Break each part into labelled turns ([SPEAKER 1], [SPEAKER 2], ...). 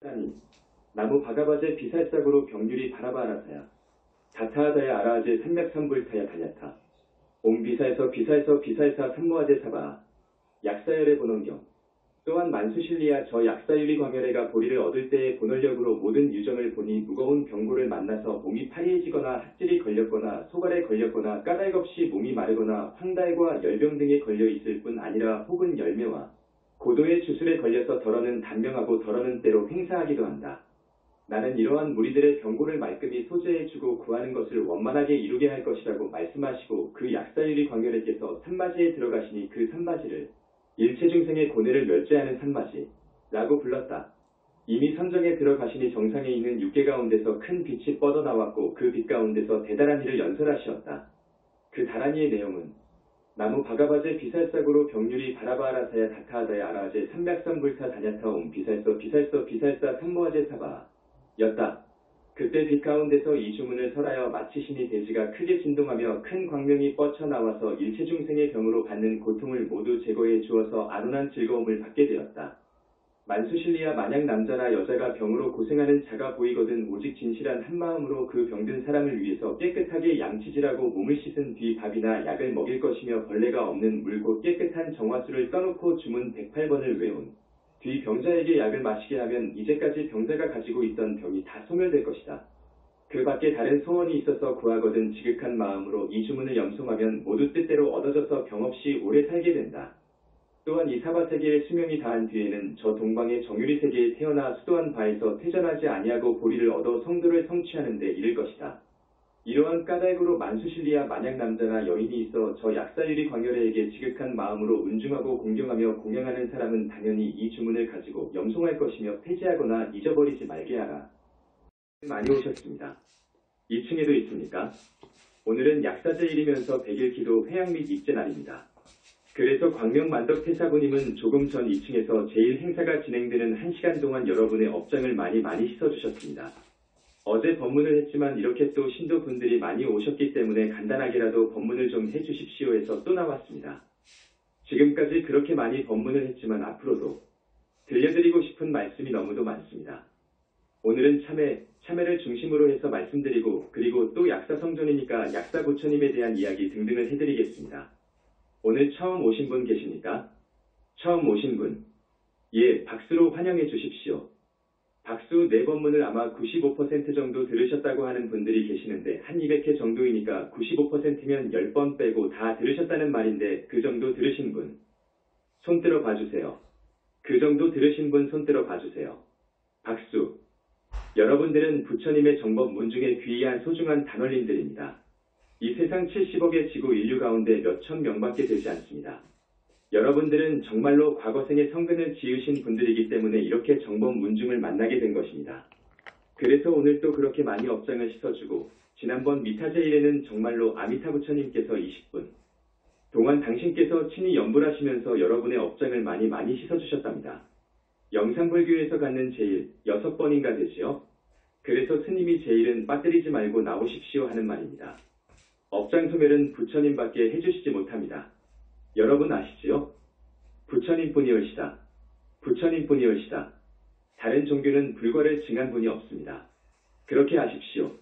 [SPEAKER 1] 아니, 나무 바가바제 비살사고로 병률이 바라바라사야. 다타하다야 아라아제 산맥산불타야 달야타. 옹비사에서 비살사 산모아제 사바. 약사열의 본원경. 또한 만수실리아 저 약사유리 광열애가 보리를 얻을 때의 본원력으로 모든 유정을 보니 무거운 병고를 만나서 몸이 파리해지거나 핫질이 걸렸거나 소갈에 걸렸거나 까닭없이 몸이 마르거나 황달과 열병 등에 걸려 있을 뿐 아니라 혹은 열매와 고도의 주술에 걸려서 덜어는 단명하고 덜어는 때로 횡사하기도 한다. 나는 이러한 무리들의 병고를 말끔히 소재해주고 구하는 것을 원만하게 이루게 할 것이라고 말씀하시고 그 약사유리 광열애께서 산마지에 들어가시니 그 산마지를 일체중생의 고뇌를 멸제하는 산마지라고 불렀다. 이미 선정에 들어가시니 정상에 있는 육계 가운데서 큰 빛이 뻗어나왔고 그 빛 가운데서 대단한 일을 연설하시었다. 그 다라니의 내용은 나무 바가바제 비살사고로 병률이 바라바라사야 다타하다야 아라제 산맥산불타 다냐타옴 비살사 산모아제 사바 였다. 그때 빛 가운데서 이 주문을 설하여 마치시니 대지가 크게 진동하며 큰 광명이 뻗쳐나와서 일체중생의 병으로 받는 고통을 모두 제거해 주어서 안온한 즐거움을 받게 되었다. 만수실리아 만약 남자나 여자가 병으로 고생하는 자가 보이거든 오직 진실한 한마음으로 그 병든 사람을 위해서 깨끗하게 양치질하고 몸을 씻은 뒤 밥이나 약을 먹일 것이며 벌레가 없는 물 곧 깨끗한 정화수를 떠놓고 주문 108번을 외운 뒤 병자에게 약을 마시게 하면 이제까지 병자가 가지고 있던 병이 다 소멸될 것이다. 그 밖에 다른 소원이 있어서 구하거든 지극한 마음으로 이 주문을 염송하면 모두 뜻대로 얻어져서 병 없이 오래 살게 된다. 또한 이 사바세계의 수명이 다한 뒤에는 저 동방의 정유리 세계에 태어나 수도한 바에서 퇴전하지 아니하고 보리를 얻어 성도를 성취하는 데 이를 것이다. 이러한 까닭으로 만수실리아 만약 남자나 여인이 있어 저 약사유리 광열애에게 지극한 마음으로 운중하고 공경하며 공양하는 사람은 당연히 이 주문을 가지고 염송할 것이며 폐지하거나 잊어버리지 말게 하라. 많이 오셨습니다. 2층에도 있습니까? 오늘은 약사제일이면서 100일 기도 회양 및 입제 날입니다. 그래서 광명만덕태사부님은 조금 전 2층에서 제일 행사가 진행되는 1시간 동안 여러분의 업장을 많이 씻어주셨습니다. 어제 법문을 했지만 이렇게 또 신도분들이 많이 오셨기 때문에 간단하게라도 법문을 좀 해주십시오 해서 또 나왔습니다. 지금까지 그렇게 많이 법문을 했지만 앞으로도 들려드리고 싶은 말씀이 너무도 많습니다. 오늘은 참회를 중심으로 해서 말씀드리고 그리고 또 약사성전이니까 약사부처님에 대한 이야기 등등을 해드리겠습니다. 오늘 처음 오신 분 계십니까? 처음 오신 분. 예, 박수로 환영해 주십시오. 박수 4법문을 아마 95% 정도 들으셨다고 하는 분들이 계시는데 한 200회 정도이니까 95%면 10번 빼고 다 들으셨다는 말인데 그 정도 들으신 분 손 들어 봐주세요. 그 정도 들으신 분 손 들어 봐주세요. 박수. 여러분들은 부처님의 정법 문중에 귀한 소중한 단원님들입니다. 이 세상 70억의 지구 인류 가운데 몇천 명밖에 되지 않습니다. 여러분들은 정말로 과거생의 성근을 지으신 분들이기 때문에 이렇게 정법 문중을 만나게 된 것입니다. 그래서 오늘 또 그렇게 많이 업장을 씻어주고 지난번 미타제일에는 정말로 아미타 부처님께서 20분 동안 당신께서 친히 연불하시면서 여러분의 업장을 많이 씻어주셨답니다. 영산불교에서 갖는 제일 6번인가 되지요? 그래서 스님이 제일은 빠뜨리지 말고 나오십시오 하는 말입니다. 업장 소멸은 부처님밖에 해주시지 못합니다. 여러분 아시지요? 부처님뿐이올시다. 부처님뿐이올시다. 다른 종교는 불과를 증한 분이 없습니다. 그렇게 아십시오.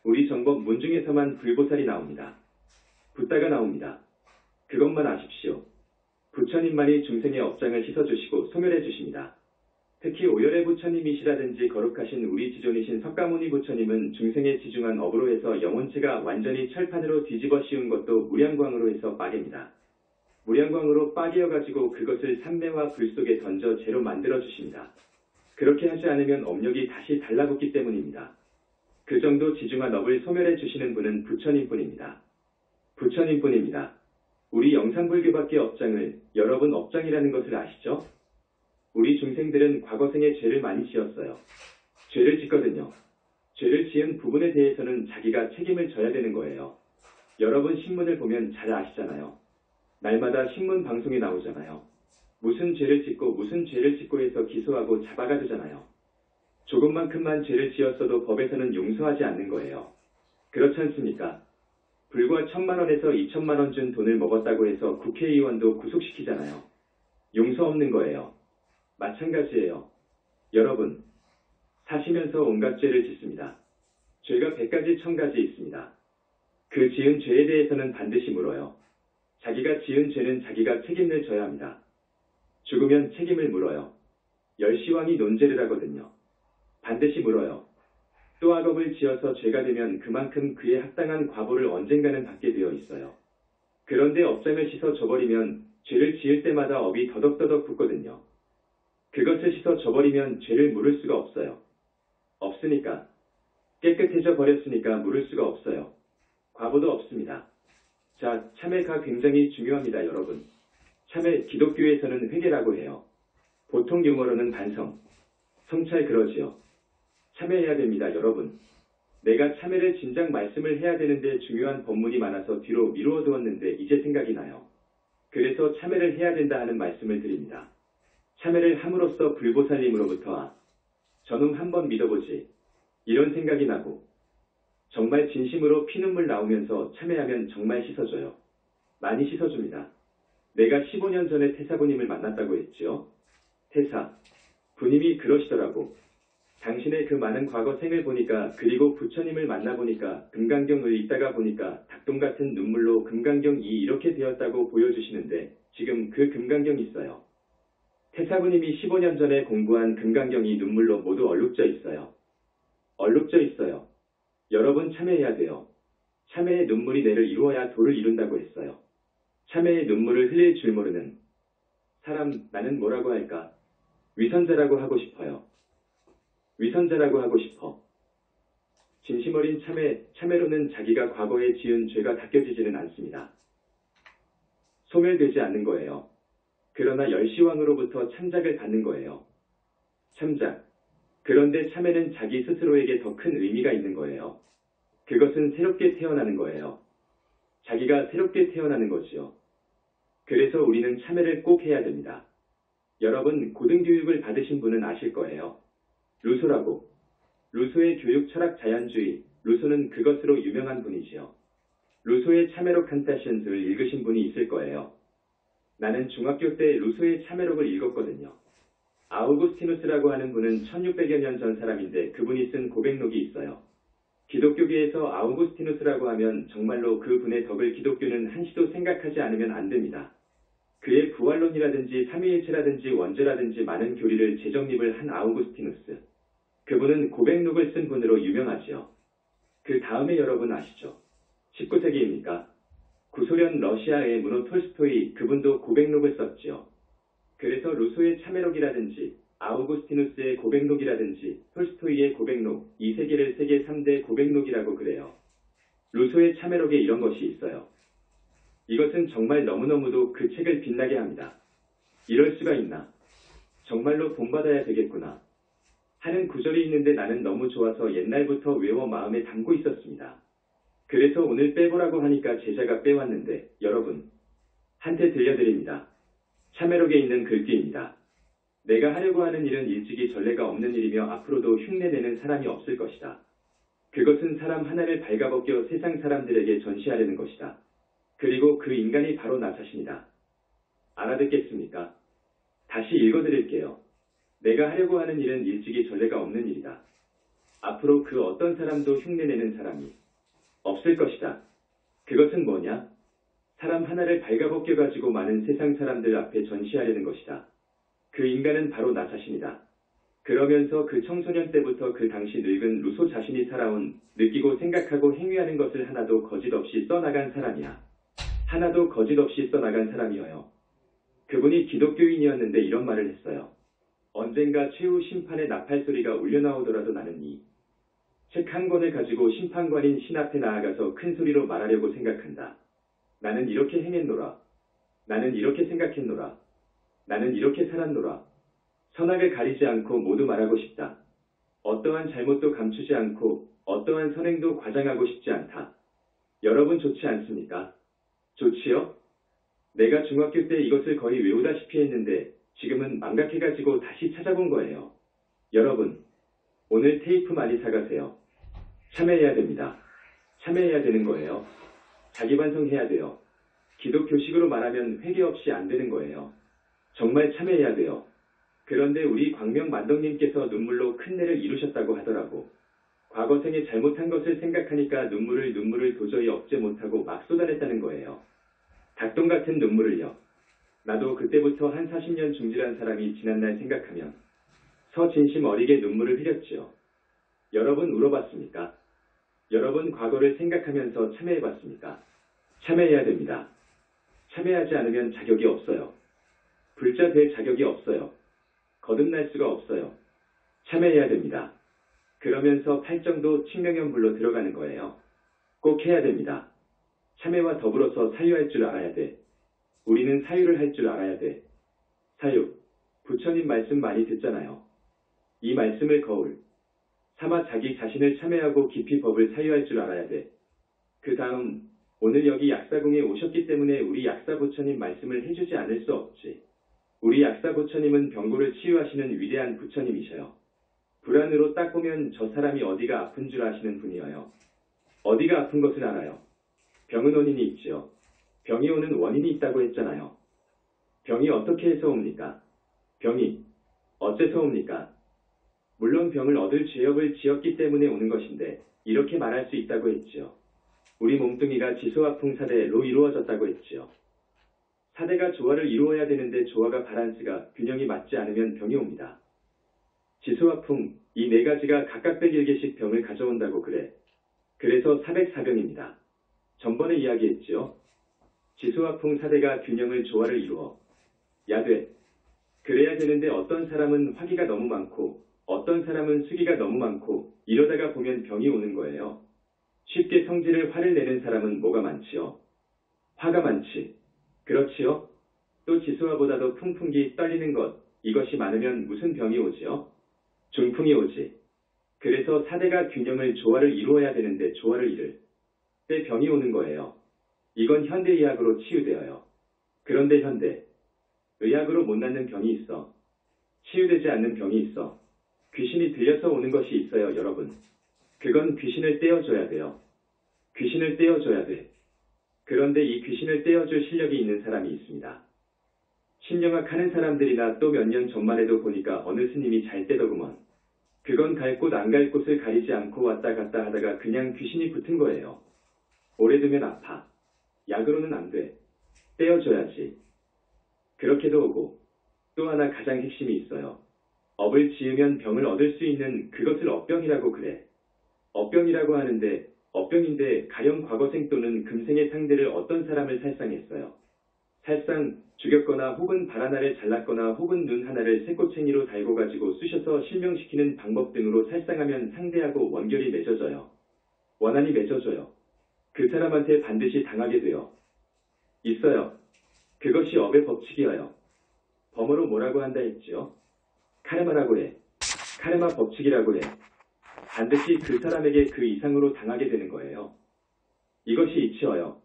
[SPEAKER 1] 우리 정법 문중에서만 불보살이 나옵니다. 붓다가 나옵니다. 그것만 아십시오. 부처님만이 중생의 업장을 씻어주시고 소멸해 주십니다. 특히 오열의 부처님이시라든지 거룩하신 우리 지존이신 석가모니 부처님은 중생의 지중한 업으로 해서 영혼체가 완전히 철판으로 뒤집어 씌운 것도 무량광으로 해서 빠개입니다. 무량광으로 빠개어가지고 그것을 삼매와 불 속에 던져 재로 만들어 주십니다. 그렇게 하지 않으면 업력이 다시 달라붙기 때문입니다. 그 정도 지중한 업을 소멸해 주시는 분은 부처님뿐입니다. 부처님뿐입니다. 우리 영산불교밖에 업장을 여러분 업장이라는 것을 아시죠? 우리 중생들은 과거생에 죄를 많이 지었어요. 죄를 짓거든요. 죄를 지은 부분에 대해서는 자기가 책임을 져야 되는 거예요. 여러분 신문을 보면 잘 아시잖아요. 날마다 신문 방송에 나오잖아요. 무슨 죄를 짓고 해서 기소하고 잡아가두잖아요. 조금만큼만 죄를 지었어도 법에서는 용서하지 않는 거예요. 그렇지 않습니까? 불과 1,000만 원에서 2,000만 원 준 돈을 먹었다고 해서 국회의원도 구속시키잖아요. 용서 없는 거예요. 마찬가지예요. 여러분, 사시면서 온갖 죄를 짓습니다. 죄가 100가지 1000가지 있습니다. 그 지은 죄에 대해서는 반드시 물어요. 자기가 지은 죄는 자기가 책임을 져야 합니다. 죽으면 책임을 물어요. 열시왕이 논죄를 하거든요. 반드시 물어요. 또 악업을 지어서 죄가 되면 그만큼 그에 합당한 과보를 언젠가는 받게 되어 있어요. 그런데 업장을 씻어 줘버리면 죄를 지을 때마다 업이 더덕더덕 붙거든요. 그것을 씻어 줘버리면 죄를 물을 수가 없어요. 없으니까. 깨끗해져 버렸으니까 물을 수가 없어요. 과보도 없습니다. 자, 참회가 굉장히 중요합니다, 여러분. 참회, 기독교에서는 회개라고 해요. 보통 유머로는 반성. 성찰 그러지요. 참회해야 됩니다, 여러분. 내가 참회를 진작 말씀을 해야 되는데 중요한 법문이 많아서 뒤로 미루어 두었는데 이제 생각이 나요. 그래서 참회를 해야 된다 하는 말씀을 드립니다. 참회를 함으로써 불보살님으로부터 저놈 한번 믿어보지. 이런 생각이 나고 정말 진심으로 피눈물 나오면서 참회하면 정말 씻어줘요. 많이 씻어줍니다. 내가 15년 전에 태사부님을 만났다고 했지요. 태사, 부님이 그러시더라고. 당신의 그 많은 과거 생을 보니까 그리고 부처님을 만나보니까 금강경을 읽다가 보니까 닭똥 같은 눈물로 금강경이 이렇게 되었다고 보여주시는데 지금 그 금강경이 있어요. 태사부님이 15년 전에 공부한 금강경이 눈물로 모두 얼룩져 있어요. 얼룩져 있어요. 여러분 참회해야 돼요. 참회의 눈물이 내를 이루어야 도를 이룬다고 했어요. 참회의 눈물을 흘릴 줄 모르는 사람, 나는 뭐라고 할까? 위선자라고 하고 싶어요. 위선자라고 하고 싶어. 진심 어린 참회로는 자기가 과거에 지은 죄가 닦여지지는 않습니다. 소멸되지 않는 거예요. 그러나 열시왕으로부터 참작을 받는 거예요. 참작. 그런데 참회는 자기 스스로에게 더 큰 의미가 있는 거예요. 그것은 새롭게 태어나는 거예요. 자기가 새롭게 태어나는 거지요. 그래서 우리는 참회를 꼭 해야 됩니다. 여러분, 고등교육을 받으신 분은 아실 거예요. 루소라고. 루소의 교육 철학 자연주의, 루소는 그것으로 유명한 분이지요. 루소의 참회록 칸타시언스를 읽으신 분이 있을 거예요. 나는 중학교 때 루소의 참회록을 읽었거든요. 아우구스티누스라고 하는 분은 1600여 년 전 사람인데 그분이 쓴 고백록이 있어요. 기독교계에서 아우구스티누스라고 하면 정말로 그분의 덕을 기독교는 한시도 생각하지 않으면 안 됩니다. 그의 부활론이라든지 삼위일체라든지 원죄라든지 많은 교리를 재정립을 한 아우구스티누스. 그분은 고백록을 쓴 분으로 유명하지요. 그 다음에 여러분 아시죠? 19세기입니까? 구소련 러시아의 무노 톨스토이, 그분도 고백록을 썼지요. 그래서 루소의 참회록이라든지 아우구스티누스의 고백록이라든지 톨스토이의 고백록, 이 세 개를 세계 3대 고백록이라고 그래요. 루소의 참회록에 이런 것이 있어요. 이것은 정말 너무너무도 그 책을 빛나게 합니다. 이럴 수가 있나? 정말로 본받아야 되겠구나. 하는 구절이 있는데 나는 너무 좋아서 옛날부터 외워 마음에 담고 있었습니다. 그래서 오늘 빼보라고 하니까 제자가 빼왔는데 여러분, 한테 들려드립니다. 참회록에 있는 글귀입니다. 내가 하려고 하는 일은 일찍이 전례가 없는 일이며 앞으로도 흉내내는 사람이 없을 것이다. 그것은 사람 하나를 발가벗겨 세상 사람들에게 전시하려는 것이다. 그리고 그 인간이 바로 나 자신이다. 알아듣겠습니까? 다시 읽어드릴게요. 내가 하려고 하는 일은 일찍이 전례가 없는 일이다. 앞으로 그 어떤 사람도 흉내내는 사람이 없을 것이다. 그것은 뭐냐? 사람 하나를 발가벗겨가지고 많은 세상 사람들 앞에 전시하려는 것이다. 그 인간은 바로 나 자신이다. 그러면서 그 청소년 때부터 그 당시 늙은 루소 자신이 살아온, 느끼고 생각하고 행위하는 것을 하나도 거짓 없이 써나간 사람이야. 하나도 거짓 없이 써나간 사람이어요. 그분이 기독교인이었는데 이런 말을 했어요. 언젠가 최후 심판의 나팔 소리가 울려나오더라도 나는 이 책 한 권을 가지고 심판관인 신 앞에 나아가서 큰 소리로 말하려고 생각한다. 나는 이렇게 행했노라. 나는 이렇게 생각했노라. 나는 이렇게 살았노라. 선악을 가리지 않고 모두 말하고 싶다. 어떠한 잘못도 감추지 않고 어떠한 선행도 과장하고 싶지 않다. 여러분 좋지 않습니까? 좋지요? 내가 중학교 때 이것을 거의 외우다시피 했는데 지금은 망각해가지고 다시 찾아본 거예요. 여러분, 오늘 테이프 많이 사가세요. 참회해야 됩니다. 참회해야 되는 거예요. 자기 반성해야 돼요. 기독교식으로 말하면 회개 없이 안 되는 거예요. 정말 참회해야 돼요. 그런데 우리 광명만덕님께서 눈물로 큰 내를 이루셨다고 하더라고. 과거 생에 잘못한 것을 생각하니까 눈물을 도저히 억제 못하고 막 쏟아냈다는 거예요. 닭똥 같은 눈물을요. 나도 그때부터 한 40년 중질한 사람이 지난날 생각하면 서진심 어리게 눈물을 흘렸지요. 여러분 울어봤습니까? 여러분 과거를 생각하면서 참회해봤습니까? 참회해야 됩니다. 참회하지 않으면 자격이 없어요. 불자 될 자격이 없어요. 거듭날 수가 없어요. 참회해야 됩니다. 그러면서 팔정도 칙명연불로 들어가는 거예요. 꼭 해야 됩니다. 참회와 더불어서 사유할 줄 알아야 돼. 우리는 사유를 할 줄 알아야 돼. 사유, 부처님 말씀 많이 듣잖아요. 이 말씀을 거울 삼아 자기 자신을 참회하고 깊이 법을 사유할 줄 알아야 돼. 그 다음 오늘 여기 약사궁에 오셨기 때문에 우리 약사부처님 말씀을 해주지 않을 수 없지. 우리 약사부처님은 병고를 치유하시는 위대한 부처님이셔요. 불안으로 딱 보면 저 사람이 어디가 아픈 줄 아시는 분이어요. 어디가 아픈 것을 알아요. 병은 원인이 있지요. 병이 오는 원인이 있다고 했잖아요. 병이 어떻게 해서 옵니까? 병이 어째서 옵니까? 물론 병을 얻을 죄업을 지었기 때문에 오는 것인데 이렇게 말할 수 있다고 했지요. 우리 몸뚱이가 지소화풍사대로 이루어졌다고 했지요. 사대가 조화를 이루어야 되는데 조화가 바란스가 균형이 맞지 않으면 병이 옵니다. 지소화풍 이 네 가지가 각각 101개씩 병을 가져온다고 그래. 그래서 404병입니다. 전번에 이야기했지요. 지소화풍 사대가 균형을 조화를 이루어 야돼. 그래야 되는데 어떤 사람은 화기가 너무 많고 어떤 사람은 수기가 너무 많고 이러다가 보면 병이 오는 거예요. 쉽게 성질을 화를 내는 사람은 뭐가 많지요? 화가 많지. 그렇지요? 또 지수화보다도 풍풍기 떨리는 것, 이것이 많으면 무슨 병이 오지요? 중풍이 오지. 그래서 사대가 균형을 조화를 이루어야 되는데 조화를 이룰 때 병이 오는 거예요. 이건 현대의학으로 치유되어요. 그런데 현대 의학으로 못 낫는 병이 있어. 치유되지 않는 병이 있어. 귀신이 들려서 오는 것이 있어요, 여러분. 그건 귀신을 떼어줘야 돼요. 귀신을 떼어줘야 돼. 그런데 이 귀신을 떼어줄 실력이 있는 사람이 있습니다. 신령학 하는 사람들이나 또 몇 년 전만 해도 보니까 어느 스님이 잘 떼더구먼. 그건 갈 곳 안 갈 곳을 가리지 않고 왔다 갔다 하다가 그냥 귀신이 붙은 거예요. 오래 두면 아파. 약으로는 안 돼. 떼어줘야지. 그렇게도 오고 또 하나 가장 핵심이 있어요. 업을 지으면 병을 얻을 수 있는 그것을 업병이라고 그래. 업병이라고 하는데 업병인데 가령 과거생 또는 금생의 상대를 어떤 사람을 살상했어요. 살상 죽였거나 혹은 발 하나를 잘랐거나 혹은 눈 하나를 새꼬챙이로 달고 가지고 쑤셔서 실명시키는 방법 등으로 살상하면 상대하고 원결이 맺어져요. 원한이 맺어져요. 그 사람한테 반드시 당하게 돼요. 있어요. 그것이 업의 법칙이어요. 범어로 뭐라고 한다 했지요? 카르마라고 해. 카르마 법칙이라고 해. 반드시 그 사람에게 그 이상으로 당하게 되는 거예요. 이것이 이치어요.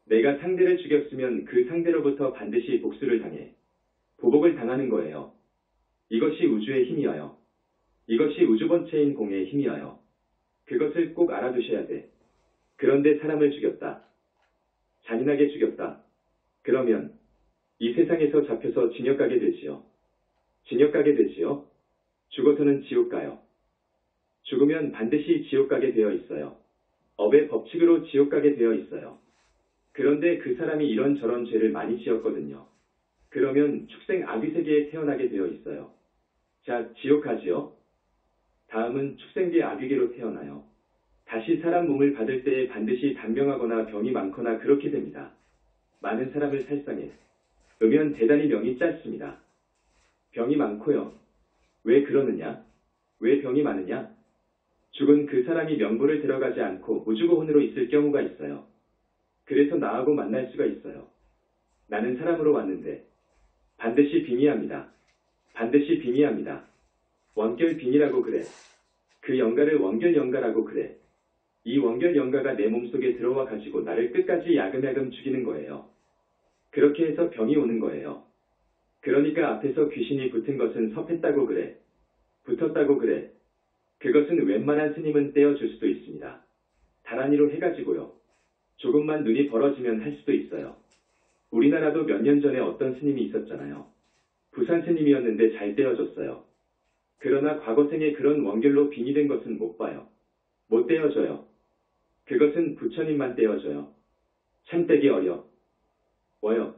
[SPEAKER 1] 내가 상대를 죽였으면 그 상대로부터 반드시 복수를 당해. 보복을 당하는 거예요. 이것이 우주의 힘이어요. 이것이 우주본체인 공의 힘이어요. 그것을 꼭 알아두셔야 돼. 그런데 사람을 죽였다. 잔인하게 죽였다. 그러면 이 세상에서 잡혀서 징역 가게 되지요. 징역 가게 되지요. 죽어서는 지옥 가요. 죽으면 반드시 지옥 가게 되어 있어요. 업의 법칙으로 지옥 가게 되어 있어요. 그런데 그 사람이 이런저런 죄를 많이 지었거든요. 그러면 축생 아귀세계에 태어나게 되어 있어요. 자, 지옥 가지요. 다음은 축생계 아귀계로 태어나요. 다시 사람 몸을 받을 때에 반드시 단명하거나 병이 많거나 그렇게 됩니다. 많은 사람을 살상해. 으면 대단히 명이 짧습니다. 병이 많고요. 왜 그러느냐? 왜 병이 많으냐? 죽은 그 사람이 명부를 들어가지 않고 무주고혼으로 있을 경우가 있어요. 그래서 나하고 만날 수가 있어요. 나는 사람으로 왔는데 반드시 빙의합니다. 반드시 빙의합니다. 원결 빙의라고 그래. 그 영가를 원결 영가라고 그래. 이 원결 영가가 내 몸속에 들어와 가지고 나를 끝까지 야금야금 죽이는 거예요. 그렇게 해서 병이 오는 거예요. 그러니까 앞에서 귀신이 붙은 것은 섭했다고 그래. 붙었다고 그래. 그것은 웬만한 스님은 떼어줄 수도 있습니다. 다란이로 해가지고요. 조금만 눈이 벌어지면 할 수도 있어요. 우리나라도 몇 년 전에 어떤 스님이 있었잖아요. 부산 스님이었는데 잘 떼어줬어요. 그러나 과거생에 그런 원결로 빙이 된 것은 못 봐요. 못 떼어줘요. 그것은 부처님만 떼어줘요. 참 떼기 어려워요.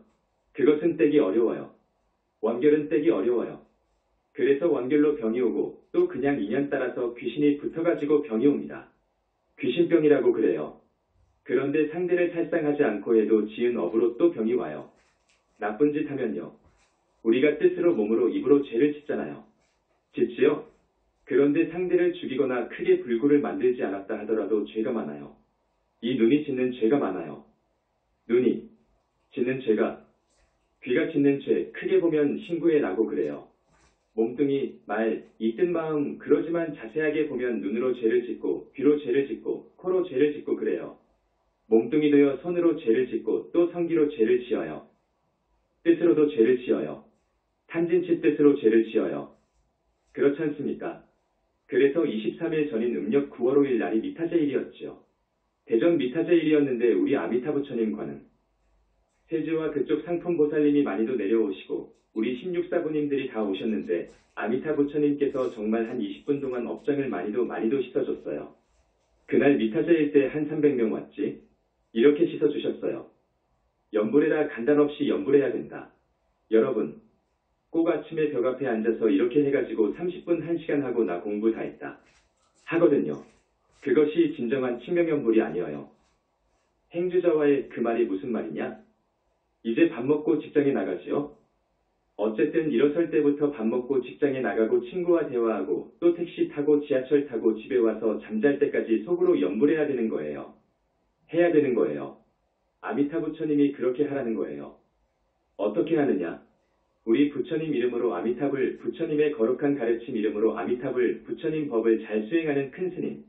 [SPEAKER 1] 그것은 떼기 어려워요. 원결은 떼기 어려워요. 그래서 원결로 병이 오고 또 그냥 인연 따라서 귀신이 붙어가지고 병이 옵니다. 귀신병이라고 그래요. 그런데 상대를 살상하지 않고 해도 지은 업으로 또 병이 와요. 나쁜 짓 하면요. 우리가 뜻으로 몸으로 입으로 죄를 짓잖아요. 짓지요? 그런데 상대를 죽이거나 크게 불구를 만들지 않았다 하더라도 죄가 많아요. 이 눈이 짓는 죄가 많아요. 눈이 짓는 죄가, 귀가 짓는 죄, 크게 보면 신구애라고 그래요. 몸뚱이, 말, 이 뜬 마음, 그러지만 자세하게 보면 눈으로 죄를 짓고, 귀로 죄를 짓고, 코로 죄를 짓고 그래요. 몸뚱이 되어 손으로 죄를 짓고 또 성기로 죄를 지어요. 뜻으로도 죄를 지어요. 탐진치 뜻으로 죄를 지어요. 그렇지 않습니까? 그래서 23일 전인 음력 9월 5일 날이 미타제일이었지요. 대전 미타제일이었는데 우리 아미타 부처님과는 세주와 그쪽 상품보살님이 많이도 내려오시고 우리 16사부님들이 다 오셨는데 아미타 부처님께서 정말 한 20분 동안 업장을 많이도 씻어줬어요. 그날 미타제일 때 한 300명 왔지? 이렇게 씻어주셨어요. 염불해라 간단 없이 염불해야 된다. 여러분, 꼭 아침에 벽 앞에 앉아서 이렇게 해가지고 30분 1시간 하고 나 공부 다 했다. 하거든요. 그것이 진정한 칭명염불이 아니어요. 행주자와의 그 말이 무슨 말이냐? 이제 밥 먹고 직장에 나가지요? 어쨌든 일어설 때부터 밥 먹고 직장에 나가고 친구와 대화하고 또 택시 타고 지하철 타고 집에 와서 잠잘 때까지 속으로 염불해야 되는 거예요. 해야 되는 거예요. 아미타 부처님이 그렇게 하라는 거예요. 어떻게 하느냐? 우리 부처님 이름으로 아미탑을, 부처님의 거룩한 가르침 이름으로 아미탑을, 부처님 법을 잘 수행하는 큰 스님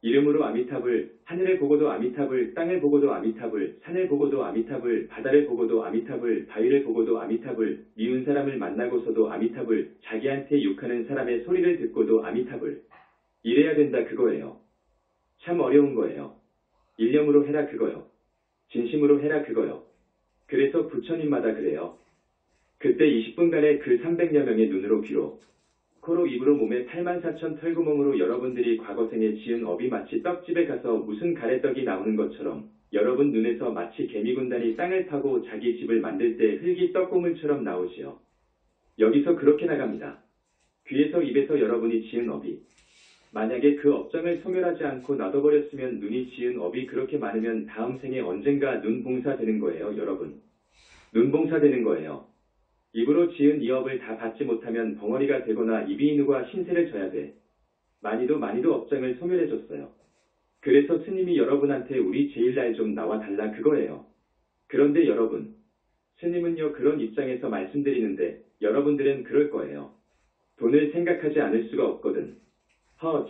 [SPEAKER 1] 이름으로 아미탑을, 하늘을 보고도 아미탑을, 땅을 보고도 아미탑을, 산을 보고도 아미탑을, 바다를 보고도 아미탑을, 바위를 보고도 아미탑을, 미운 사람을 만나고서도 아미탑을, 자기한테 욕하는 사람의 소리를 듣고도 아미탑을. 이래야 된다 그거예요. 참 어려운 거예요. 일념으로 해라 그거요. 진심으로 해라 그거요. 그래서 부처님마다 그래요. 그때 20분간의 그 300여 명의 눈으로 귀로, 코로 입으로 몸에 84,000 털구멍으로 여러분들이 과거생에 지은 업이 마치 떡집에 가서 무슨 가래떡이 나오는 것처럼 여러분 눈에서 마치 개미군단이 땅을 파고 자기 집을 만들 때 흙이 떡고물처럼 나오지요. 여기서 그렇게 나갑니다. 귀에서 입에서 여러분이 지은 업이 만약에 그 업장을 소멸하지 않고 놔둬버렸으면 눈이 지은 업이 그렇게 많으면 다음 생에 언젠가 눈봉사 되는 거예요, 여러분. 눈봉사 되는 거예요. 입으로 지은 이 업을 다 받지 못하면 벙어리가 되거나 이비인후가 신세를 져야 돼. 많이도 업장을 소멸해줬어요. 그래서 스님이 여러분한테 우리 제일날 좀 나와 달라 그거예요. 그런데 여러분, 스님은요 그런 입장에서 말씀드리는데 여러분들은 그럴 거예요. 돈을 생각하지 않을 수가 없거든.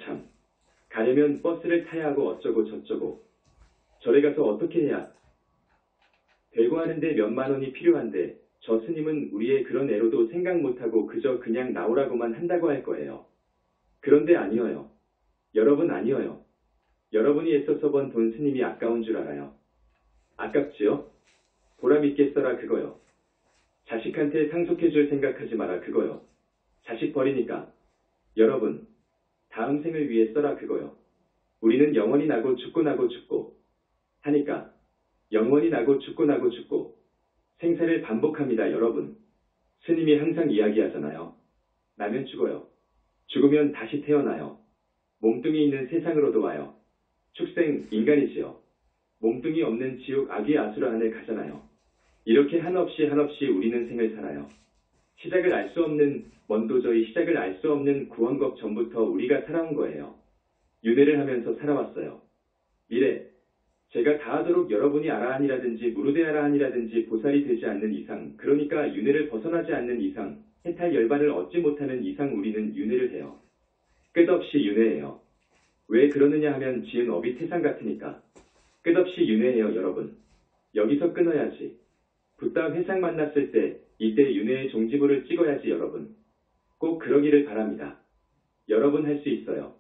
[SPEAKER 1] 참. 가려면 버스를 타야 하고 어쩌고 저쩌고. 절에 가서 어떻게 해야 되고 하는데 몇만 원이 필요한데 저 스님은 우리의 그런 애로도 생각 못하고 그저 그냥 나오라고만 한다고 할 거예요. 그런데 아니어요. 여러분 아니어요. 여러분이 애써서 번 돈 스님이 아까운 줄 알아요. 아깝지요? 보람있게 써라 그거요. 자식한테 상속해줄 생각하지 마라 그거요. 자식 버리니까. 여러분, 다음 생을 위해 써라 그거요. 우리는 영원히 나고 죽고 하니까 영원히 나고 죽고 생사를 반복합니다 여러분. 스님이 항상 이야기하잖아요. 나면 죽어요. 죽으면 다시 태어나요. 몸뚱이 있는 세상으로도 와요. 축생 인간이지요. 몸뚱이 없는 지옥 아귀 아수라 하늘 가잖아요. 이렇게 한없이 우리는 생을 살아요. 시작을 알 수 없는 먼도저히 시작을 알 수 없는 구원국 전부터 우리가 살아온 거예요. 윤회를 하면서 살아왔어요. 미래 제가 다하도록 여러분이 아라한이라든지 무르대아라한이라든지 보살이 되지 않는 이상, 그러니까 윤회를 벗어나지 않는 이상, 해탈 열반을 얻지 못하는 이상 우리는 윤회를 해요. 끝없이 윤회해요. 왜 그러느냐 하면 지은 업이 태산 같으니까. 끝없이 윤회해요 여러분. 여기서 끊어야지. 붓다 회상 만났을 때 이때 윤회의 종지부를 찍어야지 여러분. 꼭 그러기를 바랍니다. 여러분 할 수 있어요.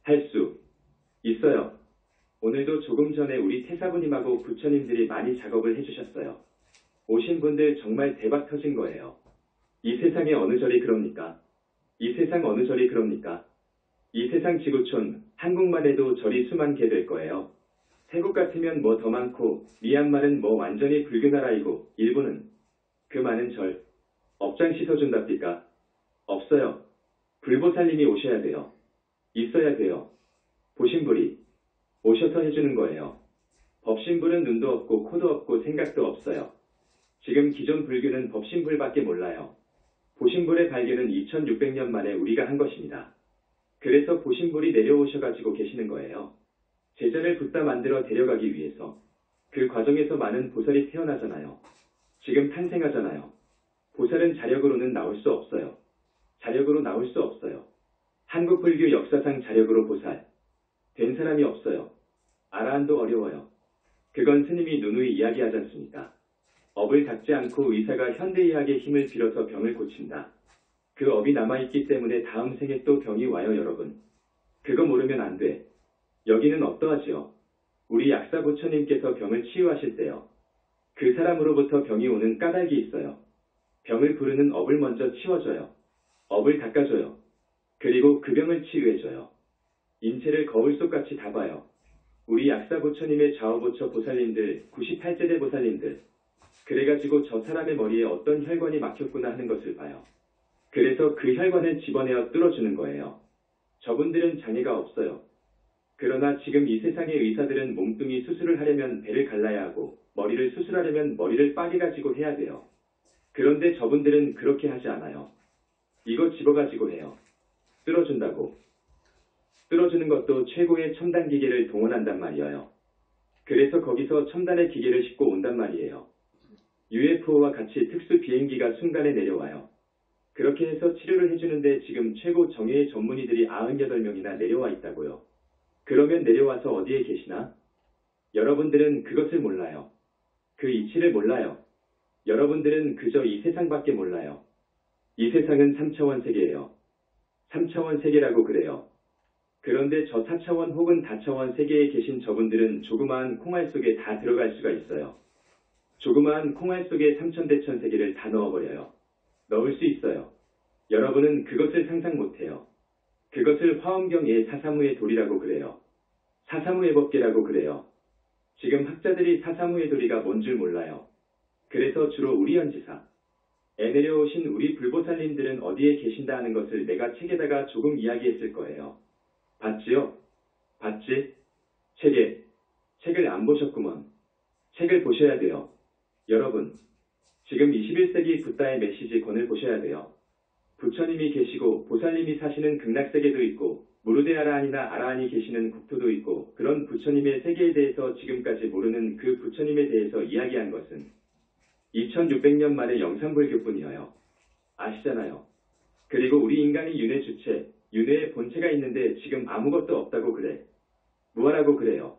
[SPEAKER 1] 할 수 있어요. 오늘도 조금 전에 우리 태사부님하고 부처님들이 많이 작업을 해주셨어요. 오신 분들 정말 대박 터진 거예요. 이 세상에 어느 절이 그럽니까? 이 세상 어느 절이 그럽니까? 이 세상 지구촌, 한국만 해도 절이 수만 개 될 거예요. 태국 같으면 뭐 더 많고, 미얀마는 뭐 완전히 불교 나라이고, 일본은 그 많은 절, 업장 씻어준답니까? 없어요. 불보살님이 오셔야 돼요. 있어야 돼요. 보신불이 오셔서 해주는 거예요. 법신불은 눈도 없고 코도 없고 생각도 없어요. 지금 기존 불교는 법신불밖에 몰라요. 보신불의 발견은 2600년 만에 우리가 한 것입니다. 그래서 보신불이 내려오셔가지고 계시는 거예요. 제자를 붙다 만들어 데려가기 위해서. 그 과정에서 많은 보살이 태어나잖아요. 지금 탄생하잖아요. 보살은 자력으로는 나올 수 없어요. 자력으로 나올 수 없어요. 한국 불교 역사상 자력으로 보살 된 사람이 없어요. 아라한도 어려워요. 그건 스님이 누누이 이야기하지 않습니까? 업을 닦지 않고 의사가 현대의학의 힘을 빌어서 병을 고친다. 그 업이 남아있기 때문에 다음 생에 또 병이 와요, 여러분. 그거 모르면 안 돼. 여기는 어떠하지요? 우리 약사 부처님께서 병을 치유하실 때요. 그 사람으로부터 병이 오는 까닭이 있어요. 병을 부르는 업을 먼저 치워줘요. 업을 닦아줘요. 그리고 그 병을 치유해줘요. 인체를 거울속같이 다 봐요. 우리 약사 부처님의 좌우부처 보살님들, 98제대 보살님들. 그래가지고 저 사람의 머리에 어떤 혈관이 막혔구나 하는 것을 봐요. 그래서 그 혈관을 집어내어 뚫어주는 거예요. 저분들은 장애가 없어요. 그러나 지금 이 세상의 의사들은 몸뚱이 수술을 하려면 배를 갈라야 하고 머리를 수술하려면 머리를 빠개가지고 해야 돼요. 그런데 저분들은 그렇게 하지 않아요. 이거 집어가지고 해요. 뚫어준다고. 뚫어주는 것도 최고의 첨단 기계를 동원한단 말이에요. 그래서 거기서 첨단의 기계를 싣고 온단 말이에요. UFO와 같이 특수 비행기가 순간에 내려와요. 그렇게 해서 치료를 해주는데 지금 최고 정예의 전문의들이 98명이나 내려와 있다고요. 그러면 내려와서 어디에 계시나? 여러분들은 그것을 몰라요. 그 이치를 몰라요. 여러분들은 그저 이 세상밖에 몰라요. 이 세상은 3차원 세계예요. 3차원 세계라고 그래요. 그런데 저 4차원 혹은 다차원 세계에 계신 저분들은 조그마한 콩알 속에 다 들어갈 수가 있어요. 조그마한 콩알 속에 삼천대천 세계를 다 넣어버려요. 넣을 수 있어요. 여러분은 그것을 상상 못해요. 그것을 화엄경의 사사무의 돌이라고 그래요. 사사무의 법계라고 그래요. 지금 학자들이 사사무의 돌이가 뭔 줄 몰라요. 그래서 주로 우리 현지사, 애 내려오신 우리 불보살님들은 어디에 계신다 하는 것을 내가 책에다가 조금 이야기했을 거예요. 봤지요? 봤지? 책을 안 보셨구먼. 책을 보셔야 돼요. 여러분, 지금 21세기 붓다의 메시지 권을 보셔야 돼요. 부처님이 계시고 보살님이 사시는 극락세계도 있고 무르데아라한이나 아라한이 계시는 국토도 있고 그런 부처님의 세계에 대해서 지금까지 모르는 그 부처님에 대해서 이야기한 것은 2600년 만의 영상불교뿐이에요. 아시잖아요. 그리고 우리 인간이 윤회 주체, 윤회의 본체가 있는데 지금 아무것도 없다고 그래. 무아라고 그래요.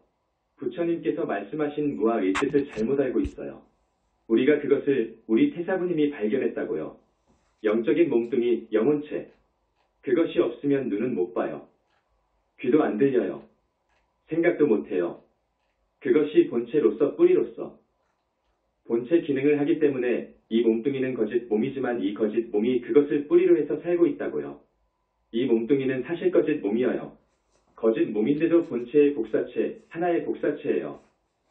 [SPEAKER 1] 부처님께서 말씀하신 무아의 뜻을 잘못 알고 있어요. 우리가 그것을 우리 태사부님이 발견했다고요. 영적인 몸뚱이, 영혼체. 그것이 없으면 눈은 못 봐요. 귀도 안 들려요. 생각도 못 해요. 그것이 본체로서 뿌리로서. 본체 기능을 하기 때문에 이 몸뚱이는 거짓 몸이지만 이 거짓 몸이 그것을 뿌리로 해서 살고 있다고요. 이 몸뚱이는 사실 거짓 몸이어요. 거짓 몸인데도 본체의 복사체, 하나의 복사체예요.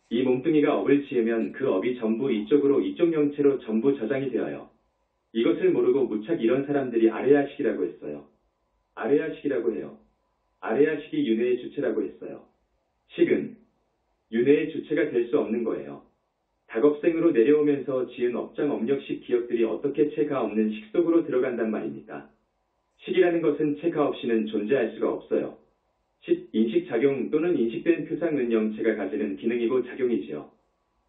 [SPEAKER 1] 이 몸뚱이가 업을 지으면 그 업이 전부 이쪽으로 이쪽 영체로 전부 저장이 되어요. 이것을 모르고 무착 이런 사람들이 아레아식이라고 했어요. 아레아식이라고 해요. 아레아식이 윤회의 주체라고 했어요. 식은 윤회의 주체가 될 수 없는 거예요. 작업생으로 내려오면서 지은 업장 업력식 기억들이 어떻게 체가 없는 식 속으로 들어간단 말입니까? 식이라는 것은 체가 없이는 존재할 수가 없어요. 식, 인식작용 또는 인식된 표상은 영체가 가지는 기능이고 작용이지요.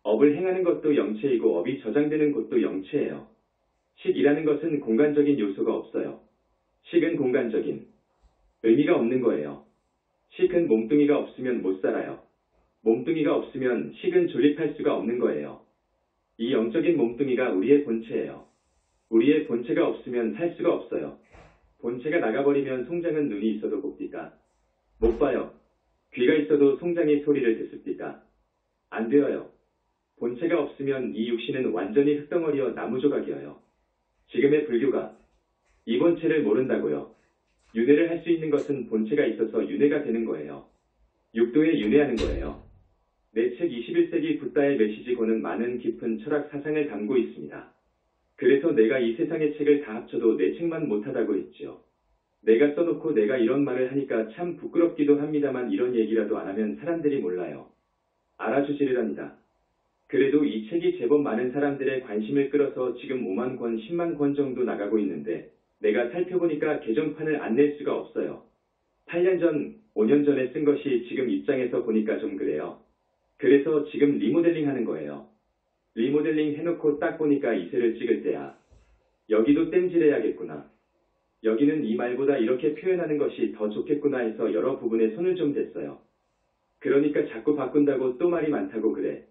[SPEAKER 1] 업을 행하는 것도 영체이고 업이 저장되는 곳도 영체예요. 식이라는 것은 공간적인 요소가 없어요. 식은 공간적인 의미가 없는 거예요. 식은 몸뚱이가 없으면 못 살아요. 몸뚱이가 없으면 식은 존립할 수가 없는 거예요. 이 영적인 몸뚱이가 우리의 본체예요. 우리의 본체가 없으면 살 수가 없어요. 본체가 나가버리면 송장은 눈이 있어도 봅니까? 못 봐요. 귀가 있어도 송장의 소리를 듣습니까? 안 되어요. 본체가 없으면 이 육신은 완전히 흙덩어리여 나무조각이어요. 지금의 불교가 이 본체를 모른다고요. 윤회를 할 수 있는 것은 본체가 있어서 윤회가 되는 거예요. 육도에 윤회하는 거예요. 내 책 21세기 붓다의 메시지고는 많은 깊은 철학 사상을 담고 있습니다. 그래서 내가 이 세상의 책을 다 합쳐도 내 책만 못하다고 했지요. 내가 써놓고 내가 이런 말을 하니까 참 부끄럽기도 합니다만 이런 얘기라도 안 하면 사람들이 몰라요. 알아주시리랍니다. 그래도 이 책이 제법 많은 사람들의 관심을 끌어서 지금 5만 권, 10만 권 정도 나가고 있는데 내가 살펴보니까 개정판을 안 낼 수가 없어요. 8년 전, 5년 전에 쓴 것이 지금 입장에서 보니까 좀 그래요. 그래서 지금 리모델링 하는 거예요. 리모델링 해놓고 딱 보니까 이세를 찍을 때야. 여기도 땜질해야겠구나. 여기는 이 말보다 이렇게 표현하는 것이 더 좋겠구나 해서 여러 부분에 손을 좀 댔어요. 그러니까 자꾸 바꾼다고 또 말이 많다고 그래.